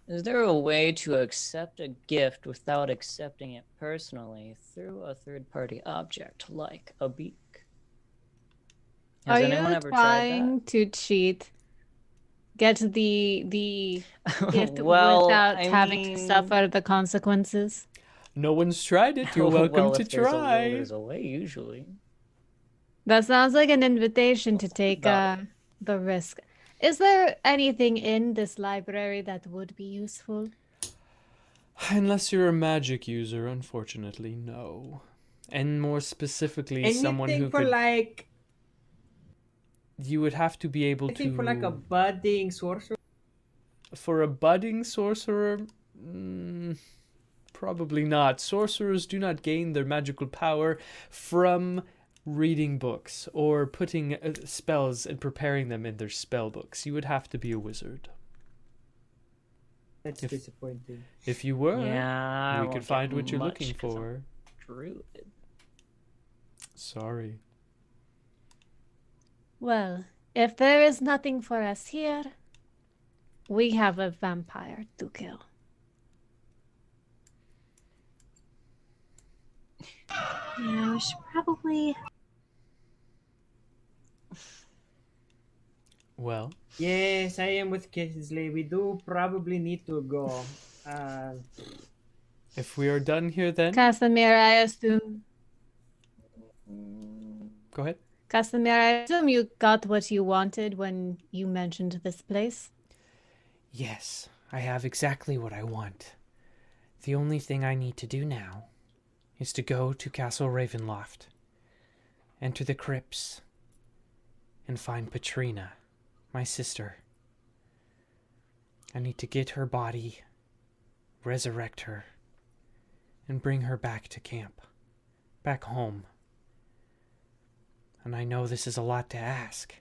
Is there a way to accept a gift without accepting it personally through a third-party object, like a beak? Has Are anyone you ever tried trying to cheat? Get the that? gift Well, without I having mean, to suffer the consequences? No one's tried it. You're welcome well, to if there's a will, try. there's a way, usually. That sounds like an invitation to take About the risk. Is there anything in this library that would be useful? Unless you're a magic user, unfortunately, no. And more specifically, someone Anything who for could... like You would have to be able anything to... for like a budding sorcerer. For a budding sorcerer? Probably not. Sorcerers do not gain their magical power from reading books or putting spells and preparing them in their spell books. You would have to be a wizard. That's disappointing. If you were, yeah, I we won't could find get what you're much looking 'cause I'm for. Druid. Sorry. Well, if there is nothing for us here, we have a vampire to kill. Yeah, we should probably. Well, Yes, I am with Kinsley. We do probably need to go. if we are done here then... Casimir, I assume. Go ahead. Casimir, I assume you got what you wanted when you mentioned this place. Yes, I have exactly what I want. The only thing I need to do now is to go to Castle Ravenloft, enter the crypts, and find Patrina, my sister. I need to get her body, resurrect her, and bring her back to camp, back home. And I know this is a lot to ask,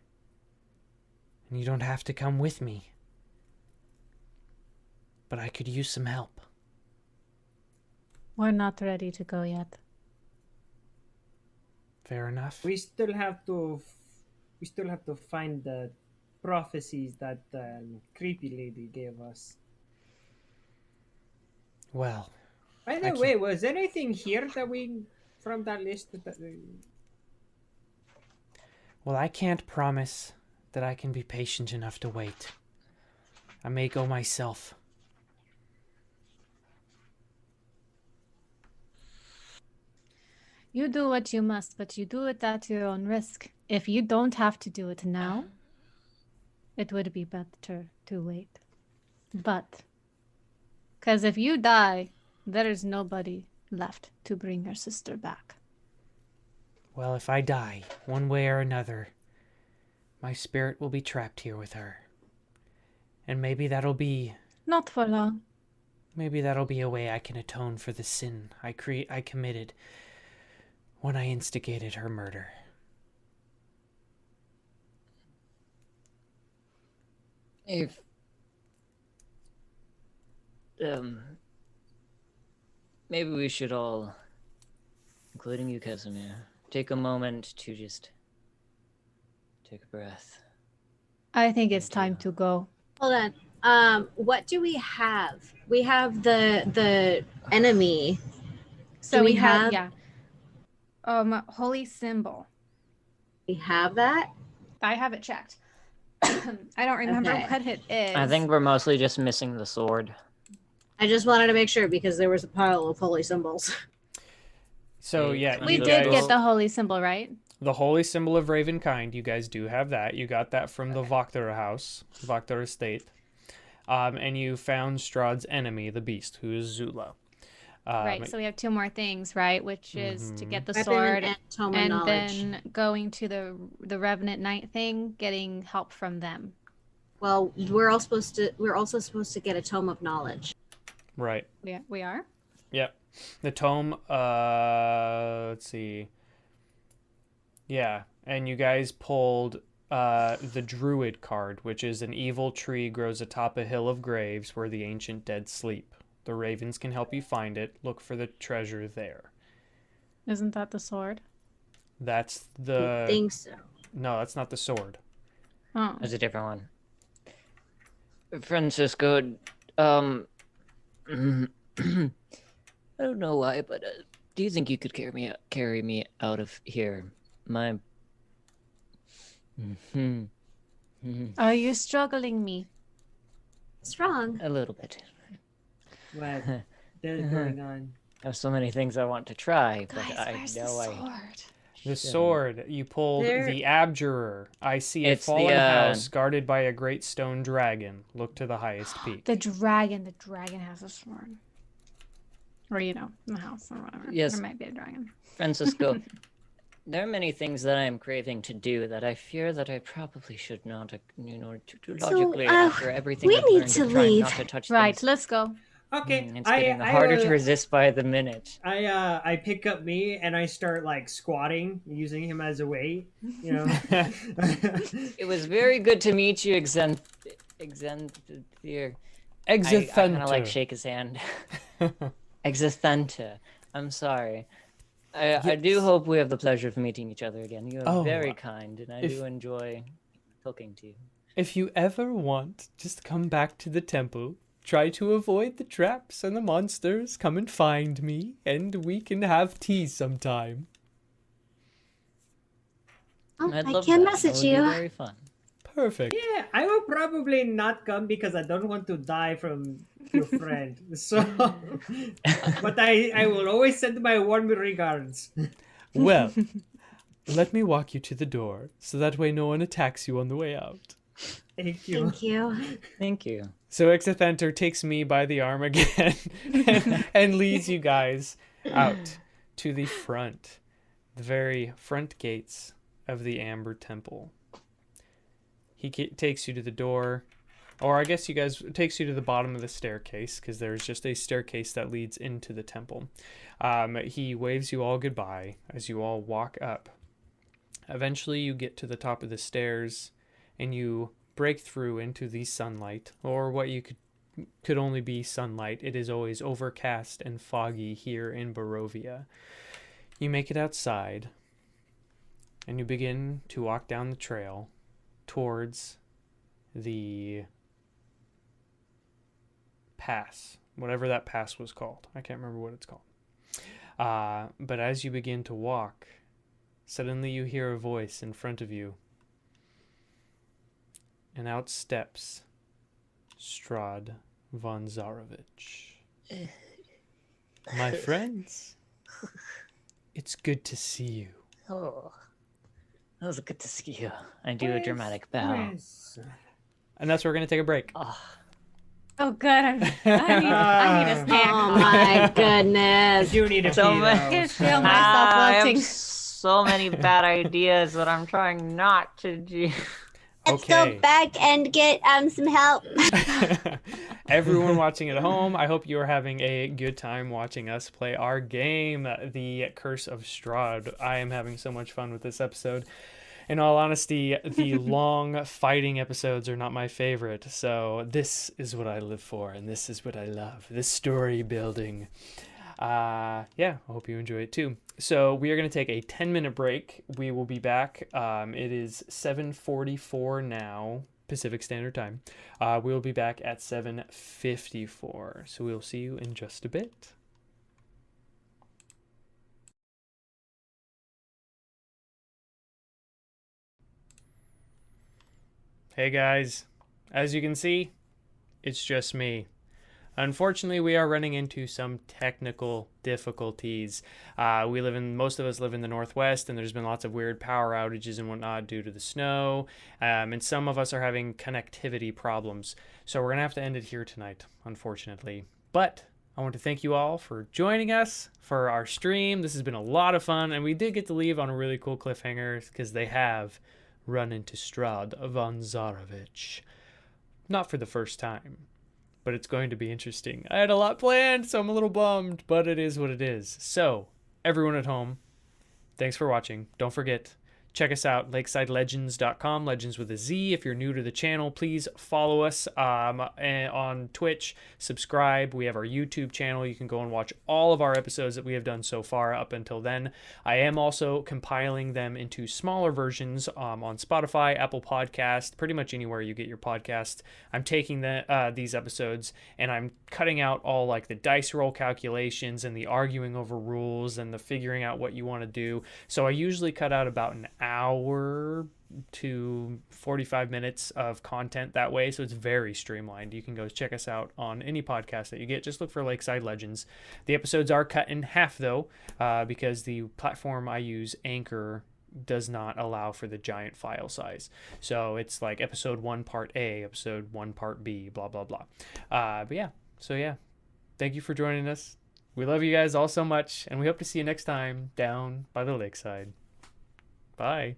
and you don't have to come with me, but I could use some help. We're not ready to go yet. Fair enough. we still have to find the prophecies that creepy lady gave us. Well, By I the way, was there anything here that we from that list that I can't promise that I can be patient enough to wait. I may go myself. You do what you must, but you do it at your own risk. If you don't have to do it now, it would be better to wait. But, because if you die, there is nobody left to bring your sister back. Well, if I die, one way or another, my spirit will be trapped here with her. And maybe that'll be Not for long. a way I can atone for the sin I committed when I instigated her murder. If maybe we should all, including you, Casimir, take a moment to just take a breath. I think it's time to go. Hold on. What do we have? We have the enemy. So Do we we have, have- holy symbol. We have that. I have it checked. I don't remember Okay. what it is. I think we're mostly just missing the sword. I just wanted to make sure because there was a pile of holy symbols. So yeah, We we you did guys, get the holy symbol, right? the holy symbol of Ravenkind. You guys do have that. You got that from the Vakhtara house, Vakhtara estate. And you found Strahd's enemy, the beast, who is Zula. Right. So we have 2 more things, right? Which is to get the Weapon sword and tome of and knowledge. then going to the Revenant Knight thing, getting help from them. Well, we're also supposed to get a tome of knowledge. Right. We are? Yep. The tome, let's see. Yeah, and you guys pulled the druid card, which is an evil tree grows atop a hill of graves where the ancient dead sleep. The ravens can help you find it. Look for the treasure there. Isn't that the sword? That's I the... think so. No, that's not the sword. Oh. That's a different one. Francisco, I don't know why, but do you think you could carry me out of here? My... Are you struggling me? Strong. A little bit. What is going on? I have so many things I want to try, but Guys, I where's the know sword? The sword. You pulled There- the abjurer. I see a It's the, fallen house guarded by a great stone dragon. Look to the highest peak. The dragon has a sword. Or, in the house or whatever. Yes. There might be a dragon. Francisco, there are many things that I am craving to do that I fear that I probably should not, to So, logically, after everything we I've need learned to try leave. not to touch Right, things. let's go. Okay, It's getting harder to resist by the minute. I pick up me and I start like squatting, using him as a weight. It was very good to meet you, Exenthier. I kind of like shake his hand. Exithenta. I'm sorry. I do hope we have the pleasure of meeting each other again. You are Oh, very kind, and I do enjoy talking to you. If you ever want, just come back to the temple. Try to avoid the traps and the monsters. Come and find me, and we can have tea sometime. Oh, I'd I love can that. message That would you. be very fun. Perfect. Yeah, I will probably not come because I don't want to die from your friend. So, but I will always send my warm regards. Well, let me walk you to the door, so that way no one attacks you on the way out. Thank you. Thank you. Thank you. So Exithenter takes me by the arm again and leads you guys out to the front, the very front gates of the Amber Temple. He takes you to the door, or I guess takes you to the bottom of the staircase, because there's just a staircase that leads into the temple. He waves you all goodbye as you all walk up. Eventually you get to the top of the stairs, and you break through into the sunlight, or what you could only be sunlight. It is always overcast and foggy here in Barovia. You make it outside, and you begin to walk down the trail towards the pass, whatever that pass was called. I can't remember what it's called. But as you begin to walk, suddenly you hear a voice in front of you, and out steps Strahd von Zarovich. My friends, it's good to see you. Oh, that was good to see you. I do a dramatic bow. Yes. And that's where we're going to take a break. Oh, good. I need a snack. Oh my I goodness. do need a So pee, much- I can though. feel myself I have lifting. so many bad ideas that I'm trying not to do. Let's Okay. go back and get some help. Everyone watching at home, I hope you are having a good time watching us play our game, The Curse of Strahd. I am having so much fun with this episode. In all honesty, the long fighting episodes are not my favorite, so this is what I live for, and this is what I love, this story building. Yeah, I hope you enjoy it too. So we are going to take a 10-minute break. We will be back. It is 7:44 now, Pacific Standard Time. We will be back at 7:54. So we'll see you in just a bit. Hey guys, as you can see, it's just me. Unfortunately, we are running into some technical difficulties. Most of us live in the Northwest, and there's been lots of weird power outages and whatnot due to the snow. And some of us are having connectivity problems. So we're going to have to end it here tonight, unfortunately. But I want to thank you all for joining us for our stream. This has been a lot of fun, and we did get to leave on a really cool cliffhanger because they have run into Strahd von Zarovich. Not for the first time, but it's going to be interesting. I had a lot planned, so I'm a little bummed, but it is what it is. So, everyone at home, thanks for watching. Don't forget, check us out, lakesidelegends.com, legends with a Z. If you're new to the channel, please follow us on Twitch, subscribe. We have our YouTube channel. You can go and watch all of our episodes that we have done so far up until then. I am also compiling them into smaller versions on Spotify, Apple Podcast, pretty much anywhere you get your podcast. I'm taking these episodes and I'm cutting out all like the dice roll calculations and the arguing over rules and the figuring out what you want to do. So I usually cut out about an hour to 45 minutes of content that way, so it's very streamlined. You can go check us out on any podcast that you get. Just look for Lakeside Legendz. The episodes are cut in half though, because the platform I use, Anchor, does not allow for the giant file size. So it's like episode 1 part A, episode 1 part B, blah blah blah. But yeah, so yeah, thank you for joining us. We love you guys all so much, and we hope to see you next time down by the lakeside. Bye.